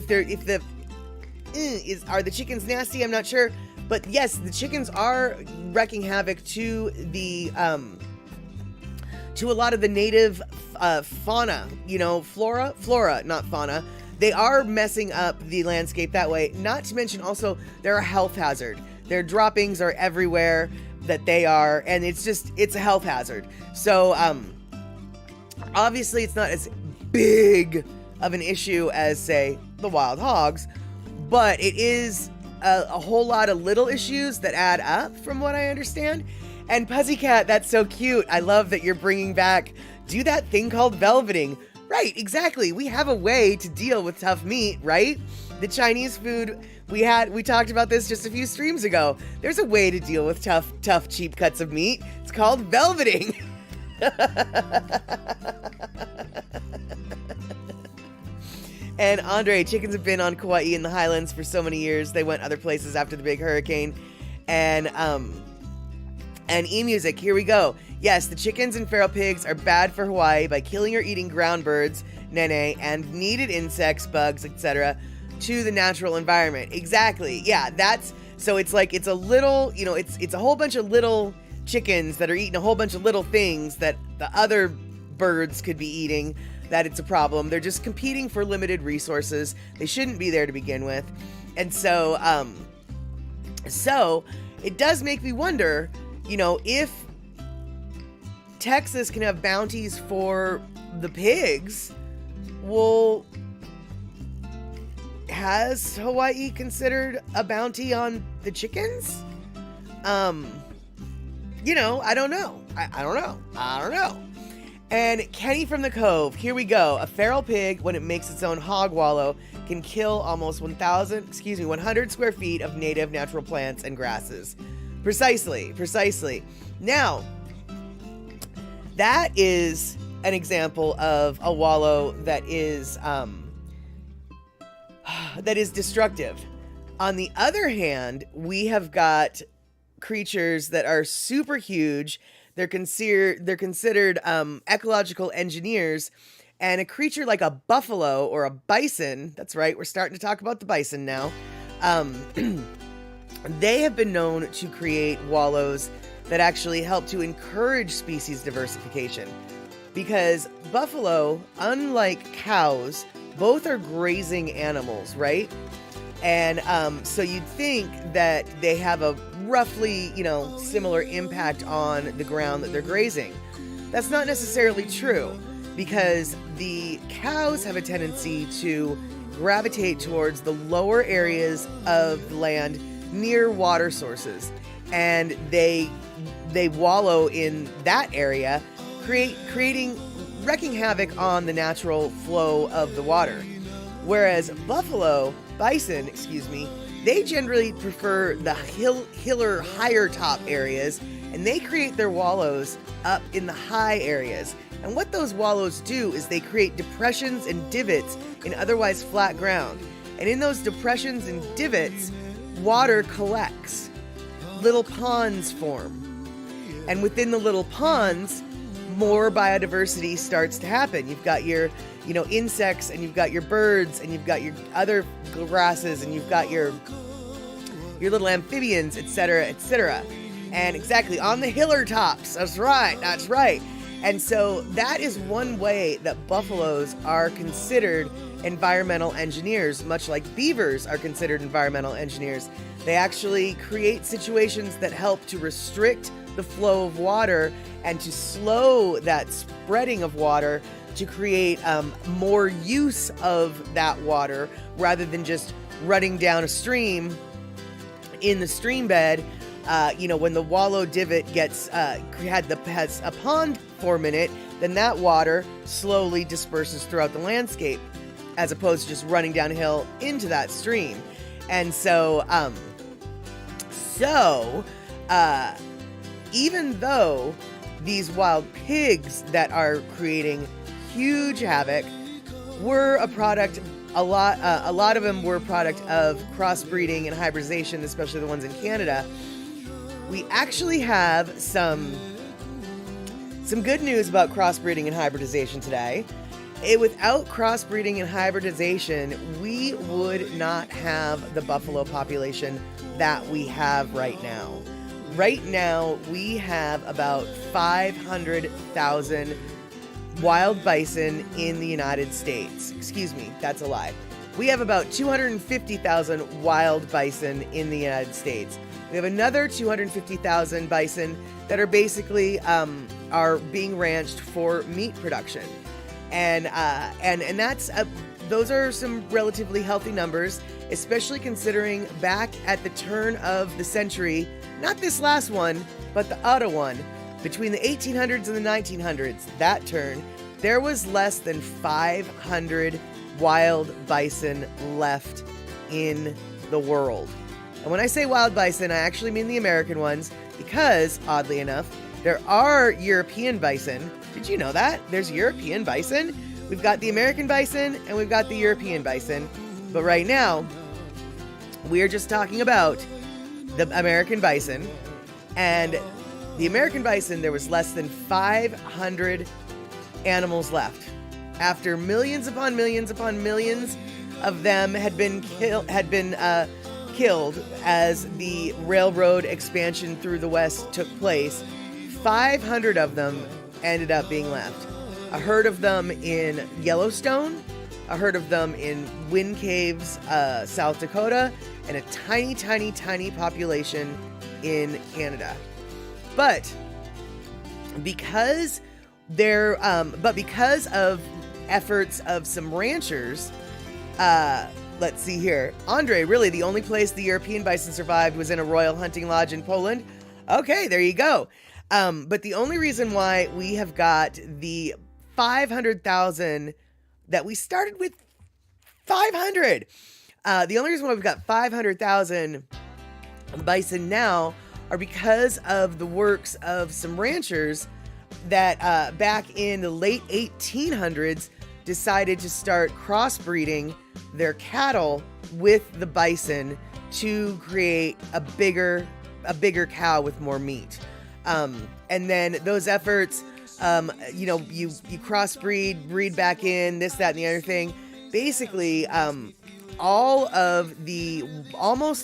are the chickens nasty? I'm not sure. But yes, the chickens are wreaking havoc to the to a lot of the native fauna, you know, flora, not fauna. They are messing up the landscape that way. Not to mention also they're a health hazard. Their droppings are everywhere that they are, and it's a health hazard. So obviously it's not as big of an issue as, say, the wild hogs, but it is a whole lot of little issues that add up, from what I understand. And Pussycat, that's so cute. I love that you're bringing back, do that thing called velveting. Right, exactly. We have a way to deal with tough meat, right? The Chinese food we talked about this just a few streams ago. There's a way to deal with tough, cheap cuts of meat. It's called velveting. And Andre, chickens have been on Kauai in the highlands for so many years. They went other places after the big hurricane. And E-Music, here we go. Yes, the chickens and feral pigs are bad for Hawaii by killing or eating ground birds, nene, and needed insects, bugs, etc. to the natural environment. Exactly. Yeah, so it's like, it's a little, you know, it's a whole bunch of little chickens that are eating a whole bunch of little things that the other birds could be eating, that it's a problem. They're just competing for limited resources. They shouldn't be there to begin with. And so it does make me wonder, you know, if Texas can have bounties for the pigs, well, has Hawaii considered a bounty on the chickens? You know, I don't know. I don't know. And Kenny from the Cove, here we go. A feral pig, when it makes its own hog wallow, can kill almost 100 square feet of native natural plants and grasses. Precisely. Now, that is an example of a wallow that is destructive. On the other hand, we have got creatures that are super huge. They're considered ecological engineers, and a creature like a buffalo or a bison, that's right, we're starting to talk about the bison now, they have been known to create wallows that actually help to encourage species diversification. Because buffalo, unlike cows, both are grazing animals, right? And so you'd think that they have a roughly, you know, similar impact on the ground that they're grazing. That's not necessarily true, because the cows have a tendency to gravitate towards the lower areas of the land near water sources, and they wallow in that area, wreaking havoc on the natural flow of the water. Whereas bison, they generally prefer the hiller higher top areas, and they create their wallows up in the high areas. And what those wallows do is they create depressions and divots in otherwise flat ground. And in those depressions and divots, water collects. Little ponds form. And within the little ponds, more biodiversity starts to happen. You've got your, you know, insects, and you've got your birds, and you've got your other grasses, and you've got your little amphibians, etc., etc. And exactly, on the hiller tops. That's right. And so that is one way that buffaloes are considered environmental engineers, much like beavers are considered environmental engineers. They actually create situations that help to restrict the flow of water and to slow that spreading of water to create more use of that water rather than just running down a stream in the stream bed. When the wallow divot has a pond form in it, then that water slowly disperses throughout the landscape, as opposed to just running downhill into that stream. And so, even though these wild pigs that are creating huge havoc were a lot of them were a product of crossbreeding and hybridization, especially the ones in Canada, we actually have some good news about crossbreeding and hybridization today. Without crossbreeding and hybridization, we would not have the buffalo population that we have right now. Right now, we have about 500,000 wild bison in the United States. Excuse me, that's a lie. We have about 250,000 wild bison in the United States. We have another 250,000 bison that are basically are being ranched for meat production, and those are some relatively healthy numbers, especially considering back at the turn of the century, not this last one, but the other one, between the 1800s and the 1900s, that turn, there was less than 500 wild bison left in the world. And when I say wild bison, I actually mean the American ones, because, oddly enough, there are European bison. Did you know that? There's European bison. We've got the American bison, and we've got the European bison. But right now, we're just talking about the American bison. And the American bison, there was less than 500 animals left. After millions upon millions upon millions of them had been killed as the railroad expansion through the West took place, 500 of them ended up being left. A herd of them in Yellowstone, a herd of them in Wind Caves, South Dakota, and a tiny, tiny, tiny population in Canada. But because of efforts of some ranchers, let's see here. Andre, really, the only place the European bison survived was in a royal hunting lodge in Poland? Okay, there you go. But the only reason why we have got the 500,000 that we started with 500. The only reason why we've got 500,000 bison now are because of the works of some ranchers that back in the late 1800s decided to start crossbreeding their cattle with the bison to create a bigger cow with more meat. And then those efforts, you crossbreed, breed back in, this, that, and the other thing. Basically, almost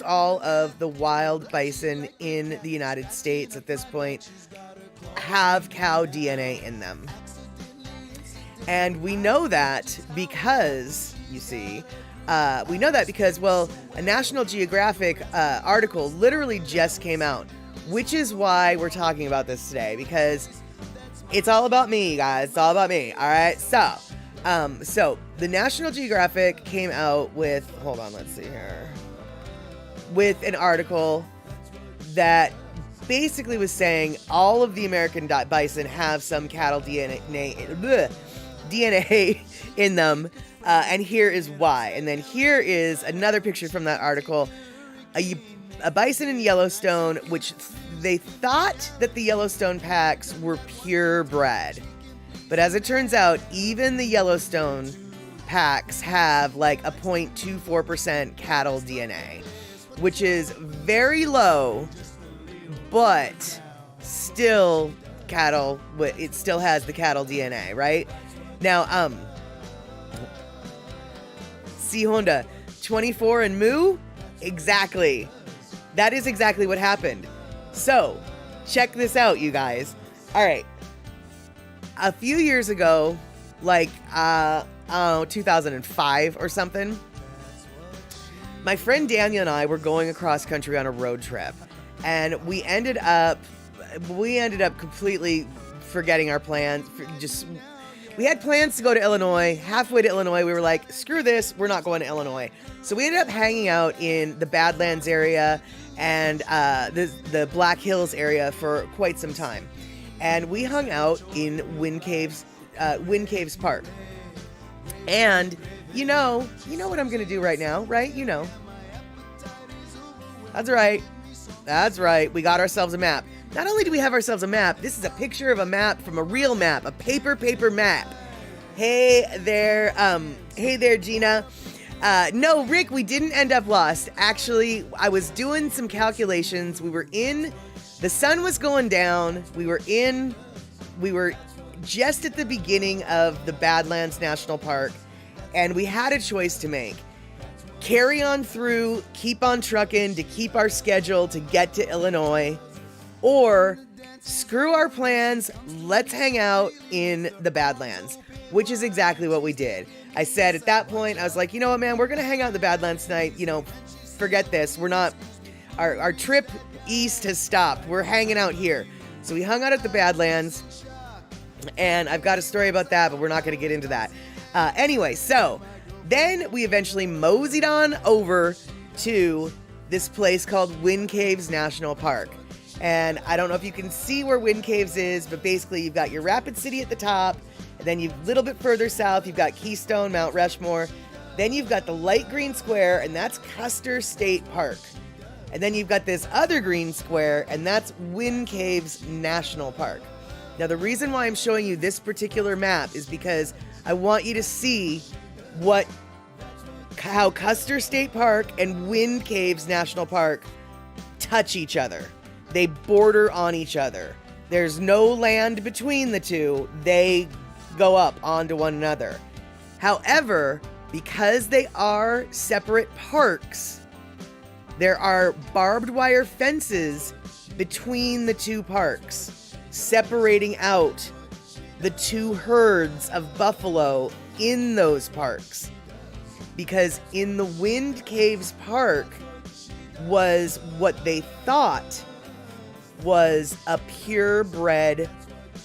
all of the wild bison in the United States at this point have cow DNA in them. And we know that because, a National Geographic article literally just came out, which is why we're talking about this today, because it's all about me, guys. It's all about me. All right. So the National Geographic came out with, with an article that basically was saying all of the American bison have some cattle DNA in them, and here is why. And then here is another picture from that article. A bison in Yellowstone, which they thought that the Yellowstone packs were purebred. But as it turns out, even the Yellowstone packs have like a 0.24% cattle DNA, which is very low, but still cattle, it still has the cattle DNA, right? Now, C Honda, 24 and Moo? Exactly. That is exactly what happened. So, check this out, you guys. All right. A few years ago, 2005 or something, my friend Daniel and I were going across country on a road trip, and we ended up completely forgetting our plans. we had plans to go to Illinois. Halfway to Illinois, we were like, screw this, we're not going to Illinois. So we ended up hanging out in the Badlands area and the Black Hills area for quite some time. And we hung out in Wind Caves Park. And you know what I'm going to do right now, right? You know. That's right. We got ourselves a map. Not only do we have ourselves a map, this is a picture of a map from a real map, a paper map. Hey there, Gina. No, Rick, we didn't end up lost. Actually, I was doing some calculations. The sun was going down. We were just at the beginning of the Badlands National Park, and we had a choice to make. Carry on through, keep on trucking to keep our schedule to get to Illinois, or screw our plans, let's hang out in the Badlands, which is exactly what we did. I said at that point, I was like, you know what, man, we're going to hang out in the Badlands tonight. Forget this. We're not, our trip east has stopped. We're hanging out here. So we hung out at the Badlands, and I've got a story about that, but we're not going to get into that. Anyway, so then we eventually moseyed on over to this place called Wind Caves National Park. And I don't know if you can see where Wind Caves is, but basically you've got your Rapid City at the top, and then a little bit further south, you've got Keystone, Mount Rushmore. Then you've got the light green square, and that's Custer State Park. And then you've got this other green square, and that's Wind Caves National Park. Now, the reason why I'm showing you this particular map is because I want you to see how Custer State Park and Wind Caves National Park touch each other. They border on each other. There's no land between the two. They go up onto one another. However, because they are separate parks, there are barbed wire fences between the two parks, separating out the two herds of buffalo in those parks. Because in the Wind Caves Park was what they thought was a purebred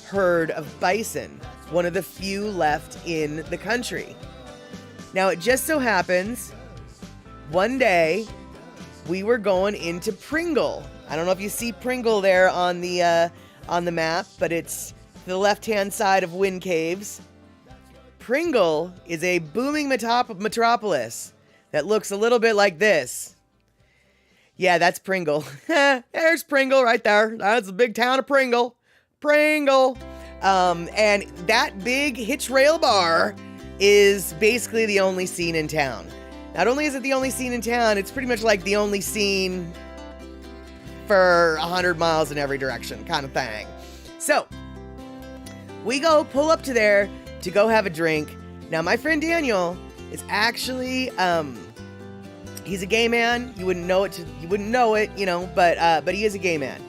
herd of bison, one of the few left in the country. Now, it just so happens, one day, we were going into Pringle. I don't know if you see Pringle there on the map, but it's the left-hand side of Wind Caves. Pringle is a booming metropolis that looks a little bit like this. Yeah, that's Pringle. There's Pringle right there. That's the big town of Pringle. And that big hitch rail bar is basically the only scene in town. Not only is it the only scene in town, it's pretty much like the only scene for 100 miles in every direction kind of thing. So, we go pull up to there to go have a drink. Now, my friend Daniel is actually, he's a gay man. You wouldn't know it, but he is a gay man.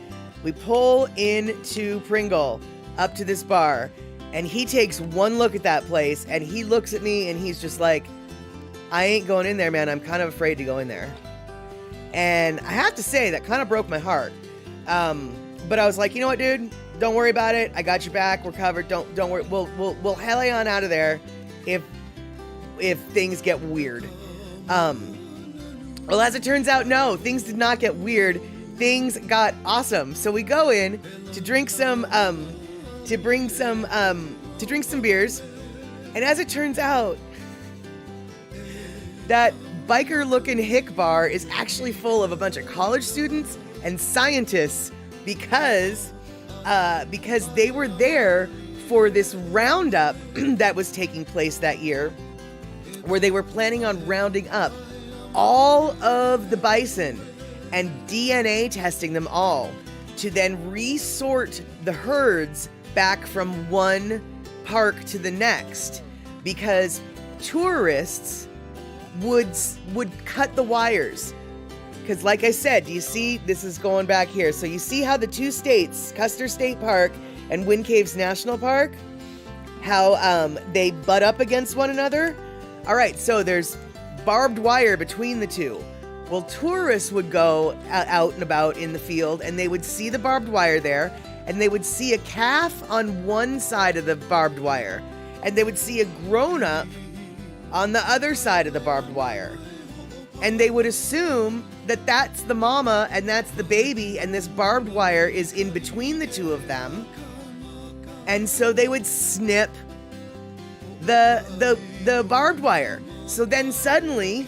We pull into Pringle up to this bar, and he takes one look at that place, and he looks at me, and he's just like, I ain't going in there, man. I'm kind of afraid to go in there. And I have to say, that kind of broke my heart. But I was like, you know what, dude? Don't worry about it. I got your back. We're covered. Don't worry. We'll hell on out of there if things get weird. Well, as it turns out, no, things did not get weird. Things got awesome. So we go in to drink some beers, and as it turns out, that biker-looking hick bar is actually full of a bunch of college students and scientists because they were there for this roundup that was taking place that year, where they were planning on rounding up all of the bison and DNA testing them all to then resort the herds back from one park to the next, because tourists would cut the wires. Because like I said, do you see, this is going back here. So you see how the two states, Custer State Park and Wind Caves National Park, how they butt up against one another? All right, so there's barbed wire between the two. Well, tourists would go out and about in the field, and they would see the barbed wire there, and they would see a calf on one side of the barbed wire, and they would see a grown-up on the other side of the barbed wire. And they would assume that that's the mama and that's the baby, and this barbed wire is in between the two of them. And so they would snip the barbed wire. So then suddenly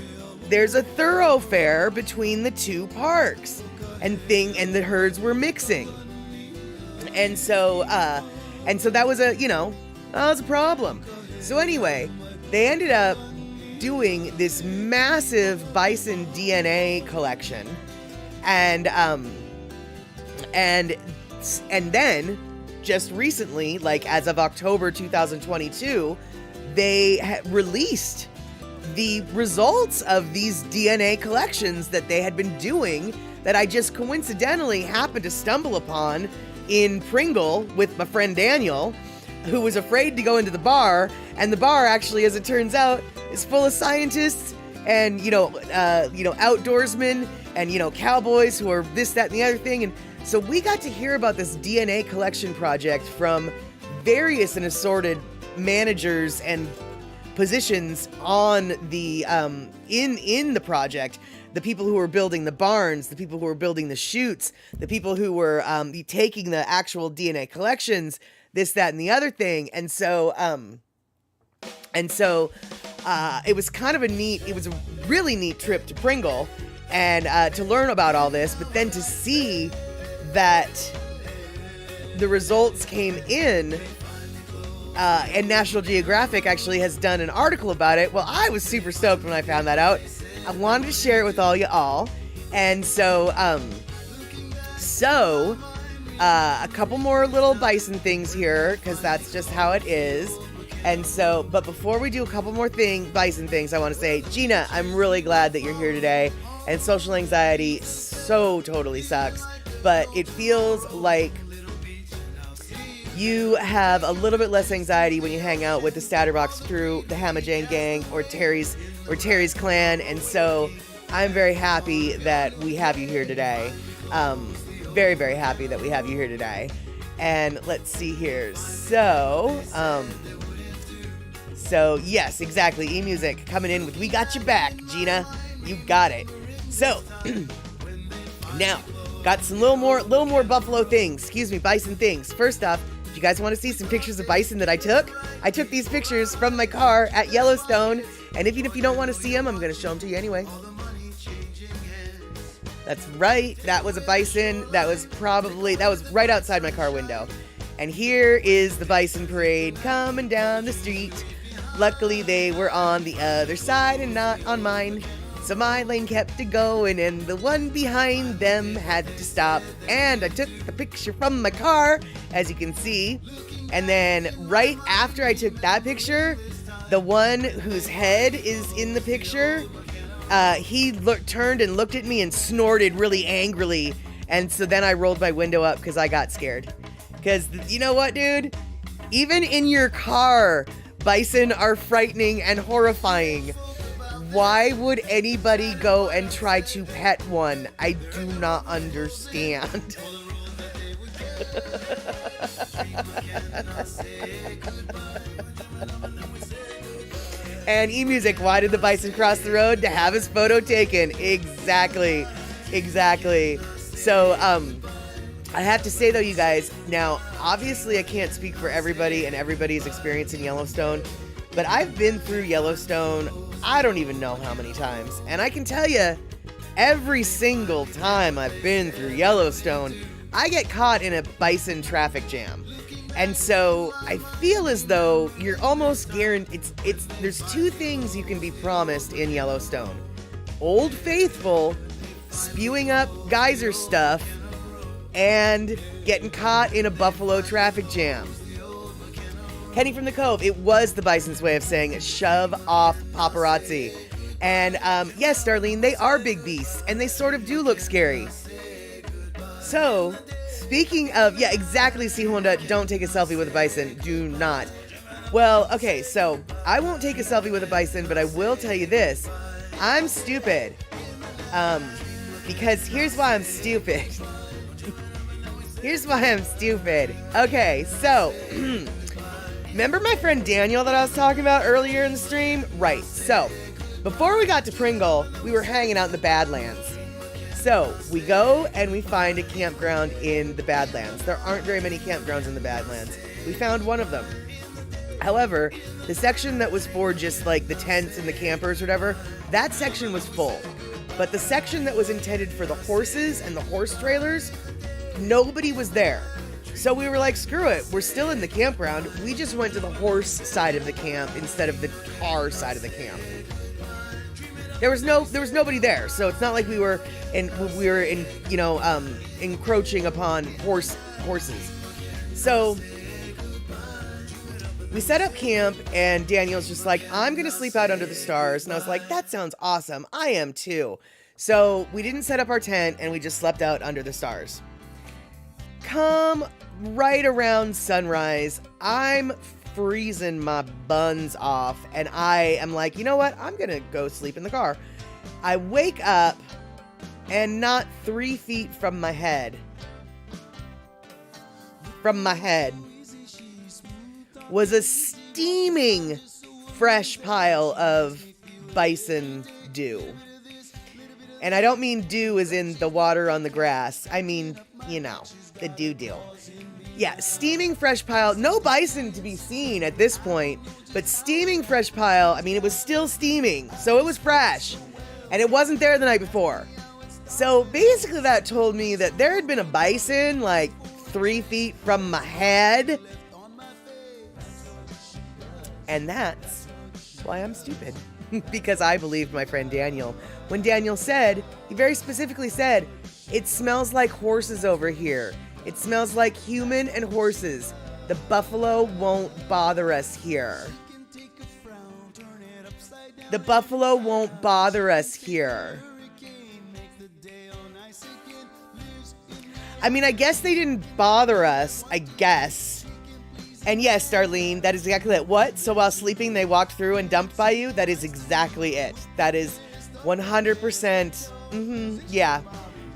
there's a thoroughfare between the two parks, and the herds were mixing. And so that was that was a problem. So anyway, they ended up doing this massive bison DNA collection, and then just recently, like as of October 2022, they released the results of these DNA collections that they had been doing, that I just coincidentally happened to stumble upon in Pringle with my friend Daniel, who was afraid to go into the bar, and the bar actually, as it turns out, is full of scientists and outdoorsmen and cowboys who are this, that, and the other thing. And so we got to hear about this DNA collection project from various and assorted managers and positions on the in the project. The people who were building the barns, the people who were building the chutes, the people who were taking the actual DNA collections, this, that, and the other thing. And so it was kind of it was a really neat trip to Pringle, and to learn about all this, but then to see that the results came in, and National Geographic actually has done an article about it. Well, I was super stoked when I found that out. I wanted to share it with all y'all. And so, a couple more little bison things here, because that's just how it is. And so, but before we do a couple more bison things, I want to say, Gina, I'm really glad that you're here today. And social anxiety so totally sucks, but it feels like you have a little bit less anxiety when you hang out with the Statterbox crew, the Hamajane gang, or Terry's clan. And so I'm very happy that we have you here today. Very, very happy that we have you here today. And let's see here. So yes, exactly. eMusic coming in with "We Got Your Back," Gina. You got it. So now got some little more buffalo things. Excuse me, bison things. First off, do you guys want to see some pictures of bison that I took? I took these pictures from my car at Yellowstone, and even if you don't want to see them, I'm going to show them to you anyway. That's right. That was a bison. That was right outside my car window. And here is the bison parade coming down the street. Luckily, they were on the other side and not on mine. So my lane kept it going, and the one behind them had to stop. And I took the picture from my car, as you can see. And then right after I took that picture, the one whose head is in the picture, he turned and looked at me and snorted really angrily. And so then I rolled my window up because I got scared. Because you know what, dude? Even in your car, bison are frightening and horrifying. Why would anybody go and try to pet one? I do not understand. And eMusic, why did the bison cross the road? To have his photo taken. Exactly. So, I have to say though, you guys, now, obviously I can't speak for everybody and everybody's experience in Yellowstone, but I've been through Yellowstone, I don't even know how many times. And I can tell you, every single time I've been through Yellowstone, I get caught in a bison traffic jam. And so I feel as though you're almost guaranteed, there's two things you can be promised in Yellowstone. Old Faithful, spewing up geyser stuff, and getting caught in a buffalo traffic jam. Kenny from the Cove, it was the bison's way of saying shove off paparazzi. And yes, Darlene, they are big beasts, and they sort of do look scary. So, speaking of, yeah, exactly, C. Honda, don't take a selfie with a bison. Do not. Well, okay, so I won't take a selfie with a bison, but I will tell you this. I'm stupid. Because here's why I'm stupid. Okay, so Remember my friend Daniel that I was talking about earlier in the stream? Right, so before we got to Pringle, we were hanging out in the Badlands. So we go and we find a campground in the Badlands. There aren't very many campgrounds in the Badlands. We found one of them. However, the section that was for just like the tents and the campers or whatever, that section was full. But the section that was intended for the horses and the horse trailers, nobody was there. So we were like, screw it, we're still in the campground. We just went to the horse side of the camp instead of the car side of the camp. There was nobody there, so it's not like we were encroaching upon horses. So we set up camp, and Daniel's just like, I'm gonna sleep out under the stars, and I was like, that sounds awesome. I am too. So we didn't set up our tent, and we just slept out under the stars. Come right around sunrise, I'm freezing my buns off, and I am like, you know what? I'm gonna go sleep in the car. I wake up, and not 3 feet from my head, was a steaming fresh pile of bison dew. And I don't mean dew as in the water on the grass. I mean, you know, the dew. Yeah, steaming fresh pile. No bison to be seen at this point, but steaming fresh pile. I mean, it was still steaming, so it was fresh. And it wasn't there the night before. So basically that told me that there had been a bison like 3 feet from my head. And that's why I'm stupid. Because I believed my friend Daniel. When Daniel said, he very specifically said, it smells like horses over here. It smells like human and horses. The buffalo won't bother us here. The buffalo won't bother us here. I mean, I guess they didn't bother us, I guess. And yes, Darlene, that is exactly it. What? So while sleeping, they walked through and dumped by you? That is exactly it. That is 100%. Yeah.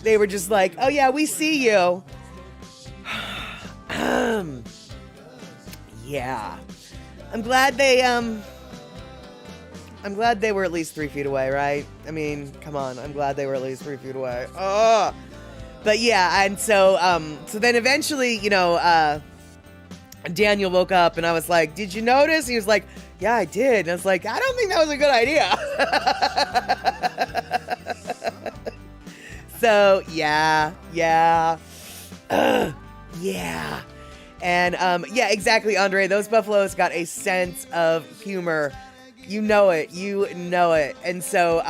They were just like, oh yeah, we see you. Yeah. I'm glad they were at least 3 feet away, right? I mean, come on. I'm glad they were at least 3 feet away. Oh. But yeah, and so then eventually, Daniel woke up and I was like, did you notice? He was like, yeah, I did. And I was like, I don't think that was a good idea. So, yeah. Yeah. And, yeah, exactly, Andre. Those buffaloes got a sense of humor. You know it. And so,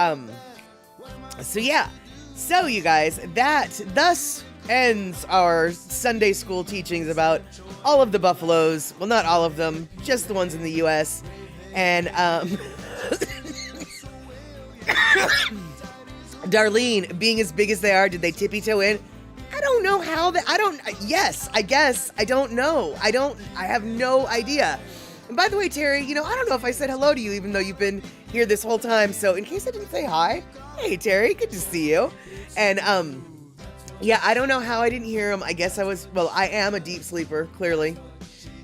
yeah. So, you guys, that thus ends our Sunday school teachings about all of the buffaloes. Well, not all of them, just the ones in the U.S. And, Darlene, being as big as they are, did they tippy-toe in? I don't know how yes, I guess. I don't know. I have no idea. And by the way, Terry, I don't know if I said hello to you, even though you've been here this whole time. So in case I didn't say hi, hey, Terry, good to see you. And, yeah, I don't know how I didn't hear him. I guess I am a deep sleeper, clearly.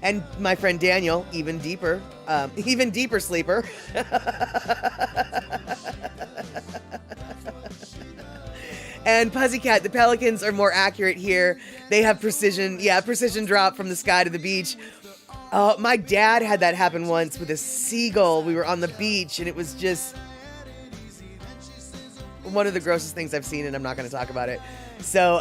And my friend Daniel, even deeper sleeper. And Pussycat, the pelicans are more accurate here. They have precision drop from the sky to the beach. My dad had that happen once with a seagull. We were on the beach, and it was just one of the grossest things I've seen, and I'm not going to talk about it. So,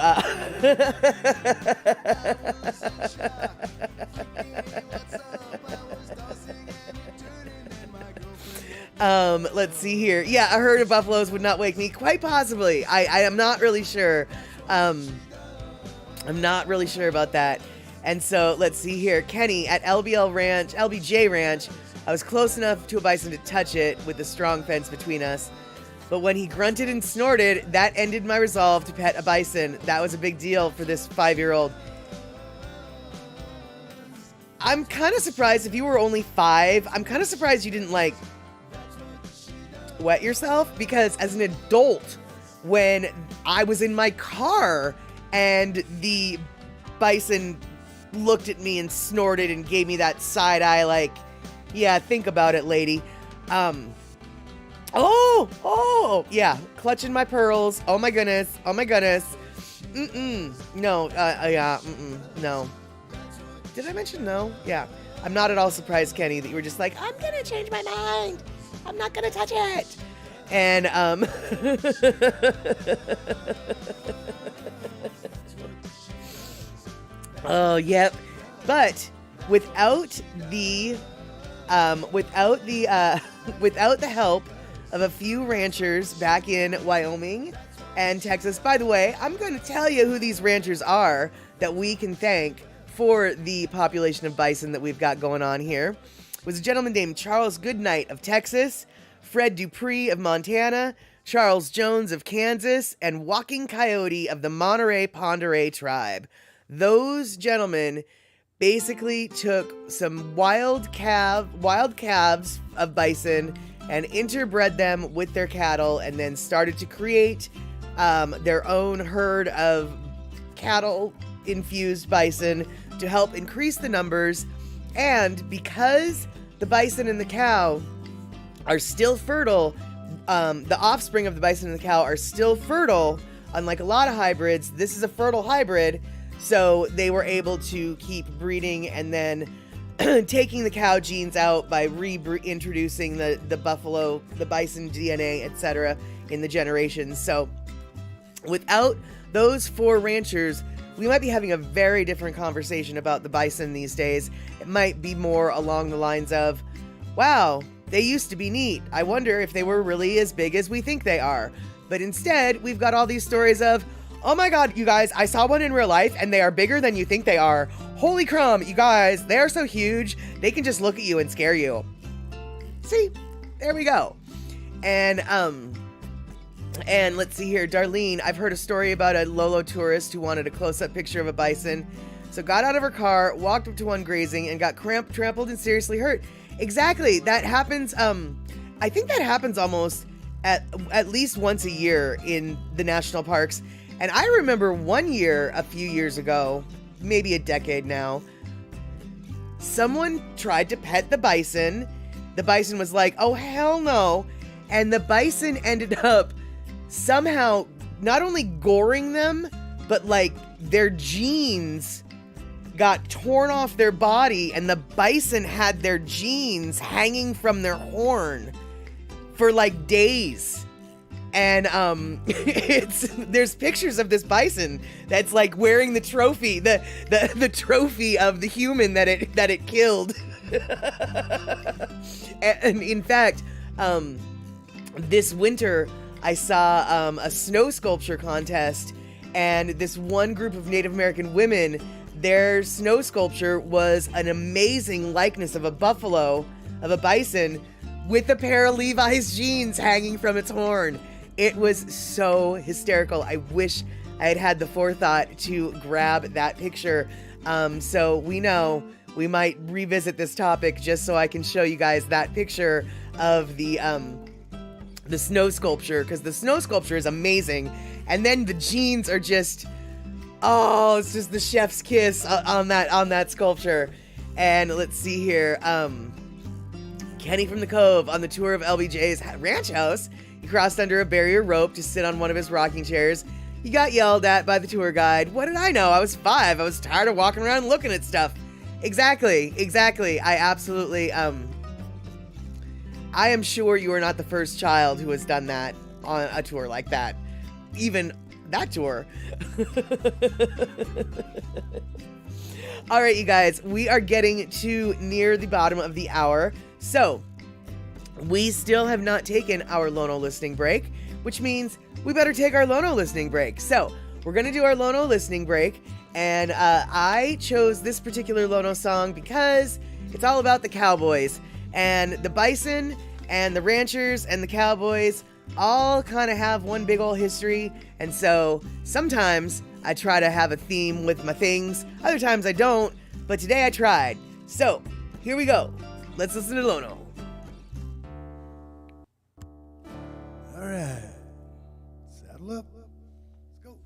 let's see here. Yeah, a herd of buffaloes would not wake me. Quite possibly. I am not really sure. I'm not really sure about that. And so let's see here. Kenny at LBJ Ranch. I was close enough to a bison to touch it with a strong fence between us. But when he grunted and snorted, that ended my resolve to pet a bison. That was a big deal for this 5-year-old. I'm kind of surprised if you were only 5. I'm kind of surprised you didn't wet yourself, because as an adult, when I was in my car and the bison looked at me and snorted and gave me that side eye like, yeah, think about it, lady. Yeah, clutching my pearls. Oh my goodness. No, no. Did I mention no? Yeah. I'm not at all surprised, Kenny, that you were just like, I'm gonna change my mind. I'm not gonna touch it. And, oh, yep. But without the without the help of a few ranchers back in Wyoming and Texas. By the way, I'm going to tell you who these ranchers are that we can thank for the population of bison that we've got going on here. It was a gentleman named Charles Goodnight of Texas, Fred Dupree of Montana, Charles Jones of Kansas, and Walking Coyote of the Monterey-Ponderay tribe. Those gentlemen basically took some wild calves of bison and interbred them with their cattle, and then started to create their own herd of cattle-infused bison to help increase the numbers. And because the bison and the cow are still fertile, the offspring of the bison and the cow are still fertile, unlike a lot of hybrids. This is a fertile hybrid, so they were able to keep breeding and then taking the cow genes out by reintroducing the buffalo, the bison DNA, etc. in the generations. So without those 4 ranchers, we might be having a very different conversation about the bison these days. It might be more along the lines of, wow, they used to be neat. I wonder if they were really as big as we think they are. But instead, we've got all these stories of, oh my God, you guys, I saw one in real life and they are bigger than you think they are. Holy crumb, you guys, they are so huge, they can just look at you and scare you. See, there we go. And let's see here, Darlene, I've heard a story about a Lolo tourist who wanted a close-up picture of a bison. So got out of her car, walked up to one grazing, and got trampled and seriously hurt. Exactly, that happens, I think that happens almost at least once a year in the national parks. And I remember one year, a few years ago, maybe a decade now, someone tried to pet the bison. The bison was like, oh, hell no. And the bison ended up somehow not only goring them, but like their genes got torn off their body, and the bison had their genes hanging from their horn for like days. And there's pictures of this bison that's like wearing the trophy, the trophy of the human that it killed. And in fact, this winter I saw a snow sculpture contest, and this one group of Native American women, their snow sculpture was an amazing likeness of a buffalo, of a bison, with a pair of Levi's jeans hanging from its horn. It was so hysterical. I wish I had had the forethought to grab that picture. So we know we might revisit this topic just so I can show you guys that picture of the snow sculpture, because the snow sculpture is amazing. And then the jeans are just, oh, it's just the chef's kiss on that sculpture. And let's see here. Kenny from the Cove on the tour of LBJ's ranch house. He crossed under a barrier rope to sit on one of his rocking chairs. He got yelled at by the tour guide. What did I know? I was 5. I was tired of walking around looking at stuff. Exactly. I absolutely, I am sure you are not the first child who has done that on a tour like that. Even that tour. All right, you guys, we are getting to near the bottom of the hour. So we still have not taken our Lono listening break, which means we better take our Lono listening break. So we're going to do our Lono listening break. And I chose this particular Lono song because it's all about the cowboys. And the bison and the ranchers and the cowboys all kind of have one big old history. And so sometimes I try to have a theme with my things. Other times I don't. But today I tried. So here we go. Let's listen to Lono. All right, saddle up, let's go.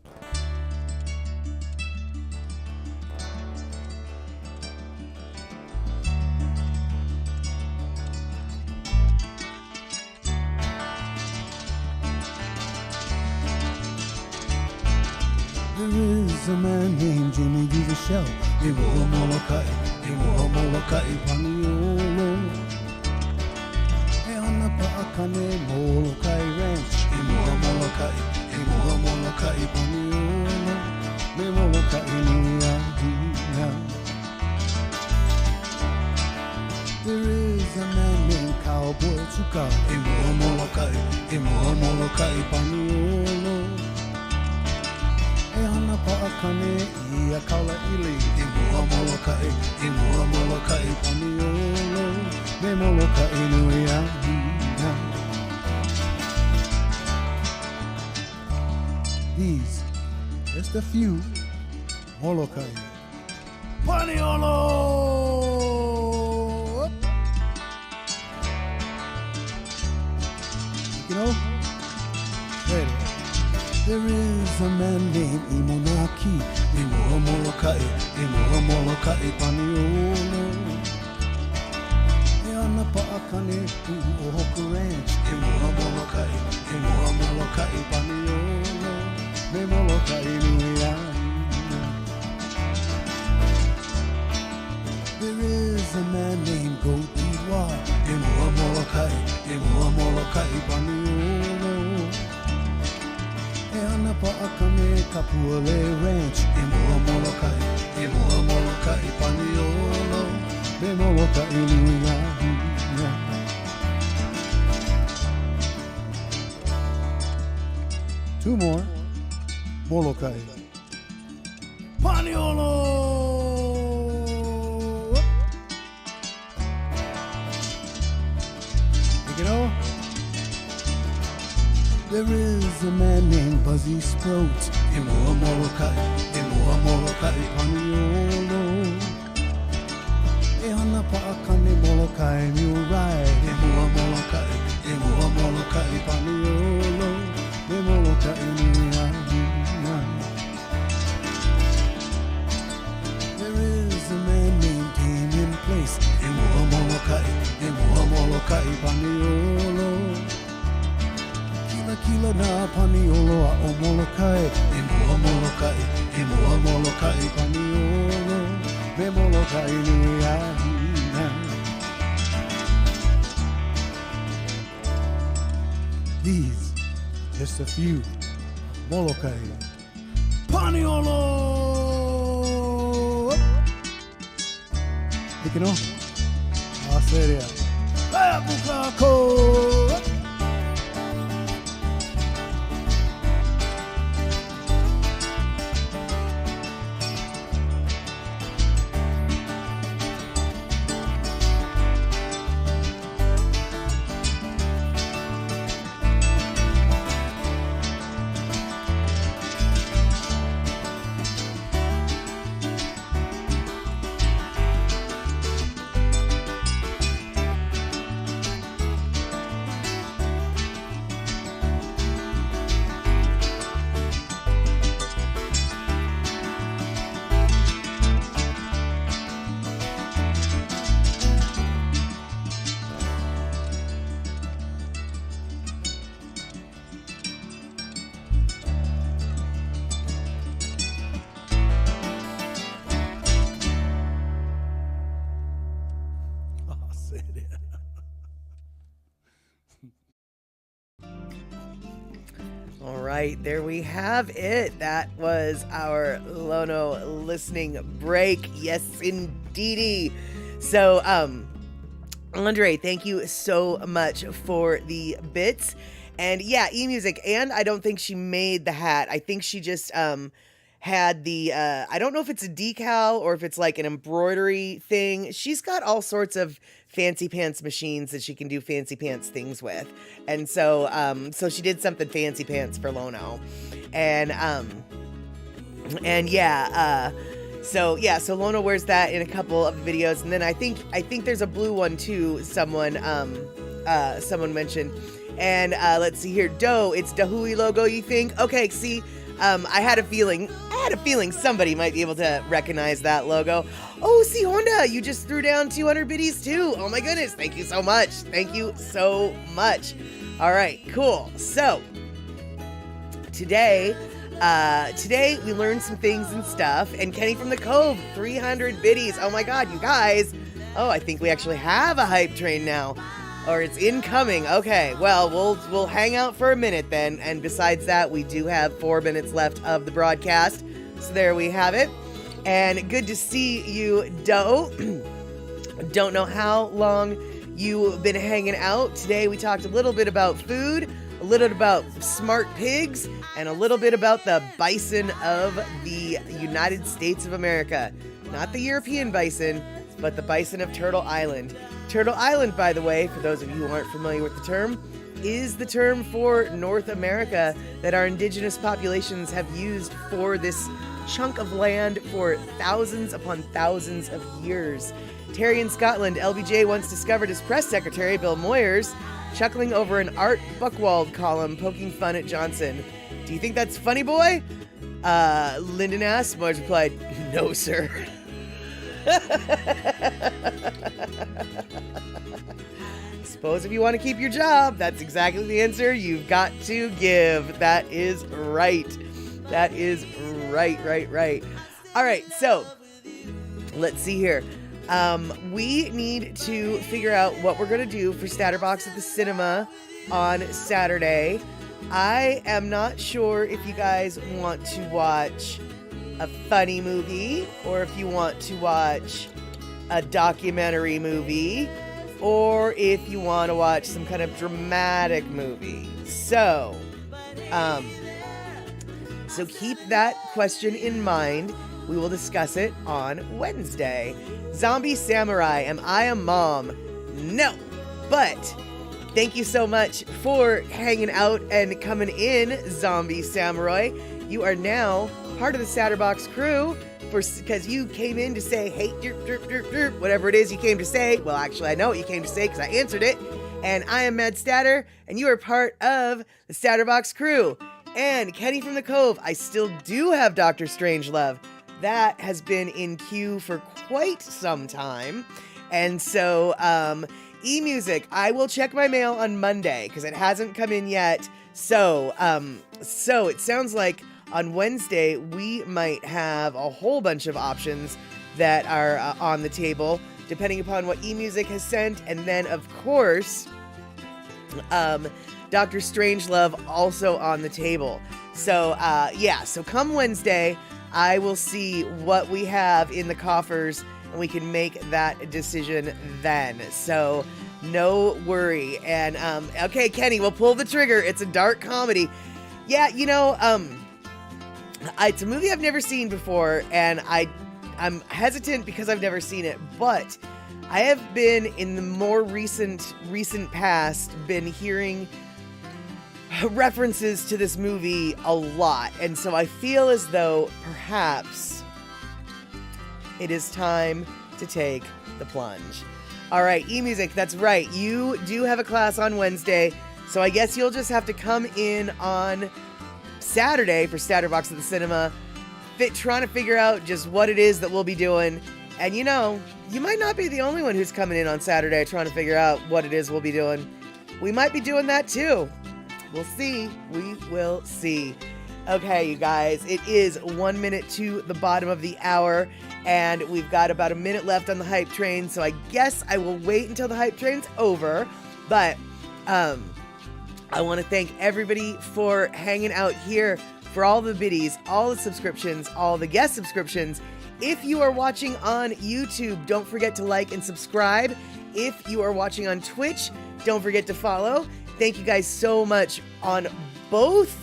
is a man named Jimmy Use a shell. Imua Molokai, Imua Molokai, Paniolo. E ana paakane Molokai Ranch. Imua Molokai, Imua Molokai, Paniolo. Me Molokai nui ahina. There is a man named Cowboy Chuka. Imua Molokai, Imua Molokai, Paniolo. E hana paakane I a kaula ili. Imua Molokai, Imua Molokai, Paniolo. Me Molokai nui ahina. These, just a few, Molokai. Paniolo! You know, there is a man named Imonaki. Imua Molokai, Imua Molokai, Paniolo. E ana paakane Uohoku Ranch. Imua Molokai, Imua Molokai, Paniolo. Me Molokai nui ahina. There is a man named Gotiwa. Imua Molokai, Imua Molokai, Paniolo. E ana paakane Kapuale Ranch. Imua Molokai, Imua Molokai, Paniolo. Me Molokai nui ahina. Two more. Molokai. Paniolo! You know, there is a man named Buzzy Sprout. Imua Molokai, Imua Molokai, Paniolo. E hana paakane Molokai mule ride. Imua Molokai, Imua Molokai, Paniolo. Me Molokai nui ahina. There is a man named Damien Place. Imua Molokai, Imua Molokai, Paniolo. Kila kila na Paniolo a o Molokai. Imua Molokai, Imua Molokai, Paniolo. Me Molokai nui ahina. These, just a few, Molokai. Paniolo! You know, seria. Vai Bukako! All right, there we have it. That was our Lono listening break. Yes, indeedy. So, Andre, thank you so much for the bits. And yeah, eMusic. And I don't think she made the hat. I think she just had the, I don't know if it's a decal or if it's like an embroidery thing. She's got all sorts of fancy pants machines that she can do fancy pants things with. And so, so she did something fancy pants for Lono. And yeah, so Lono wears that in a couple of videos. And then I think there's a blue one too. Someone mentioned. And let's see here. Doe, it's Dahui logo, you think? Okay, see, I had a feeling somebody might be able to recognize that logo. Oh, see, Honda, you just threw down 200 biddies too. Oh my goodness, thank you so much. Thank you so much. All right, cool. So today, Today we learned some things and stuff, and Kenny from the Cove, 300 biddies. Oh my God, you guys. Oh, I think we actually have a hype train now, or it's incoming. Okay, well, we'll hang out for a minute then, and besides that, we do have 4 minutes left of the broadcast, so there we have it. And good to see you, Doe. Don't know how long you've been hanging out. Today we talked a little bit about food, a little bit about smart pigs, and a little bit about the bison of the United States of America. Not the European bison, but the bison of Turtle Island. Turtle Island, by the way, for those of you who aren't familiar with the term, is the term for North America that our indigenous populations have used for this chunk of land for thousands upon thousands of years. Terry in Scotland, LBJ once discovered his press secretary, Bill Moyers, chuckling over an Art Buchwald column poking fun at Johnson. Do you think that's funny, boy? Lyndon asked. Moyers replied, no, sir. Suppose if you want to keep your job, that's exactly the answer you've got to give. That is right. That is right. All right, so let's see here. We need to figure out what we're going to do for Statterbox at the cinema on Saturday. I am not sure if you guys want to watch a funny movie or if you want to watch a documentary movie or if you want to watch some kind of dramatic movie. So keep that question in mind. We will discuss it on Wednesday. Zombie Samurai, am I a mom? No, but thank you so much for hanging out and coming in, Zombie Samurai. You are now part of the Statterbox crew because you came in to say, hey, derp, derp, derp, derp, whatever it is you came to say. Well, actually, I know what you came to say because I answered it. And I am Mad Statter, and you are part of the Statterbox crew. And Kenny from the Cove, I still do have Dr. Strangelove. That has been in queue for quite some time. And so, eMusic, I will check my mail on Monday because it hasn't come in yet. So it sounds like on Wednesday we might have a whole bunch of options that are on the table, depending upon what eMusic has sent. And then, of course, Dr. Strangelove also on the table. So, so come Wednesday, I will see what we have in the coffers, and we can make that decision then. So, no worry. And, okay, Kenny, we'll pull the trigger. It's a dark comedy. Yeah, it's a movie I've never seen before, and I'm hesitant because I've never seen it, but I have been, in the more recent past, been hearing references to this movie a lot, and so I feel as though perhaps it is time to take the plunge. All right, eMusic, that's right. You do have a class on Wednesday, so I guess you'll just have to come in on Saturday for Statterbox at the cinema, trying to figure out just what it is that we'll be doing. And you might not be the only one who's coming in on Saturday trying to figure out what it is we'll be doing. We might be doing that too. We'll see. We will see. Okay, you guys, it is 1 minute to the bottom of the hour, and we've got about a minute left on the hype train, so I guess I will wait until the hype train's over. But I want to thank everybody for hanging out here, for all the biddies, all the subscriptions, all the guest subscriptions. If you are watching on YouTube, don't forget to like and subscribe. If you are watching on Twitch, don't forget to follow. Thank you guys so much on both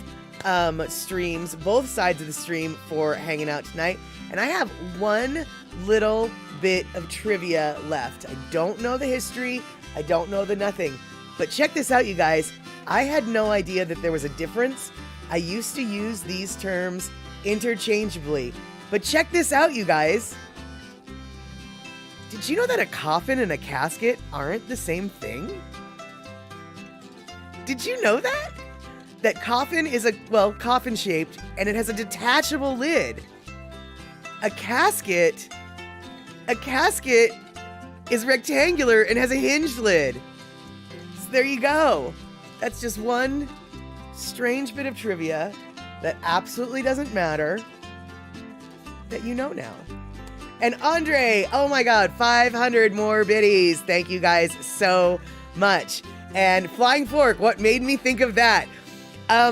streams, both sides of the stream, for hanging out tonight. And I have one little bit of trivia left. I don't know the history. I don't know the nothing. But check this out, you guys. I had no idea that there was a difference. I used to use these terms interchangeably. But check this out, you guys. Did you know that a coffin and a casket aren't the same thing? Did you know that? That coffin is coffin shaped, and it has a detachable lid. A casket is rectangular and has a hinged lid. So there you go. That's just one strange bit of trivia that absolutely doesn't matter that you know now. And Andre, oh my God, 500 more biddies. Thank you guys so much. And Flying Fork, what made me think of that? I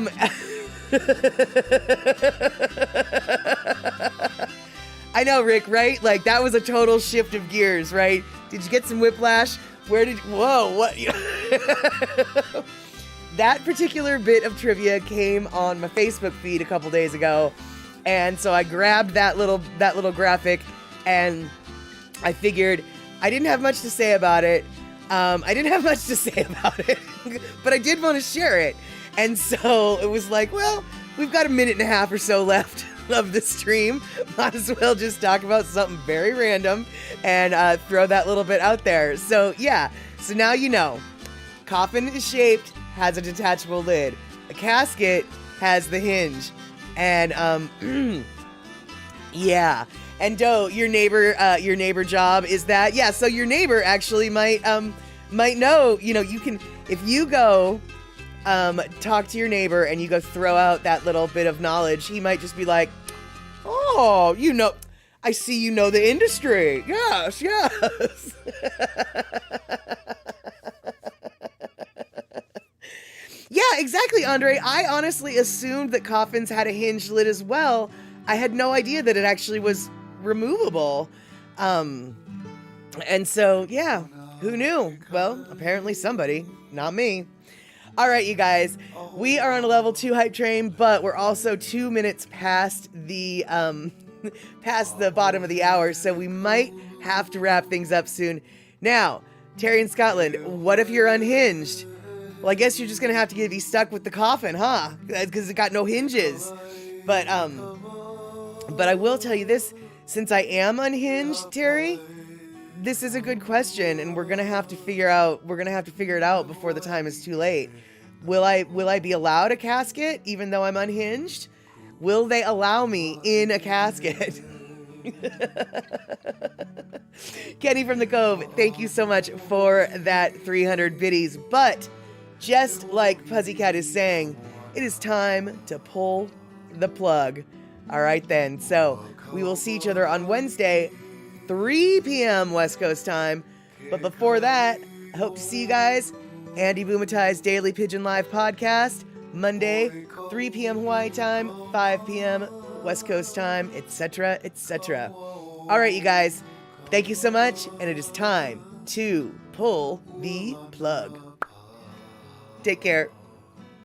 know, Rick, right? Like, that was a total shift of gears, right? Did you get some whiplash? Whoa, what? That particular bit of trivia came on my Facebook feed a couple days ago. And so I grabbed that little graphic, and I figured I didn't have much to say about it. But I did want to share it. And so it was like, well, we've got a minute and a half or so left of the stream. Might as well just talk about something very random and throw that little bit out there. So yeah, so now you know. Coffin is shaped, has a detachable lid. A casket has the hinge. And yeah. And Doe, your neighbor job is that, yeah, so your neighbor actually might know, you can, if you go talk to your neighbor and you go throw out that little bit of knowledge, he might just be like, oh, I see you know the industry. Yes. Yeah, exactly, Andre. I honestly assumed that coffins had a hinged lid as well. I had no idea that it actually was removable. And so, yeah, who knew? Well, apparently somebody, not me. All right, you guys, we are on a level 2 hype train, but we're also 2 minutes past the bottom of the hour, so we might have to wrap things up soon. Now, Terry in Scotland, what if you're unhinged? Well, I guess you're just gonna have to be stuck with the coffin, huh? Because it got no hinges. But I will tell you this, since I am unhinged, Terry, this is a good question, and we're gonna have to figure it out before the time is too late. Will I be allowed a casket even though I'm unhinged? Will they allow me in a casket? Kenny from the Cove, thank you so much for that 300 biddies. But just like Pussycat is saying, it is time to pull the plug. All right then. So we will see each other on Wednesday, 3 p.m. West Coast time. But before that, I hope to see you guys. Andy Boomatai's Daily Pigeon Live podcast, Monday, 3 p.m. Hawaii time, 5 p.m. West Coast time, etc., etc. All right, you guys, thank you so much, and it is time to pull the plug. Take care.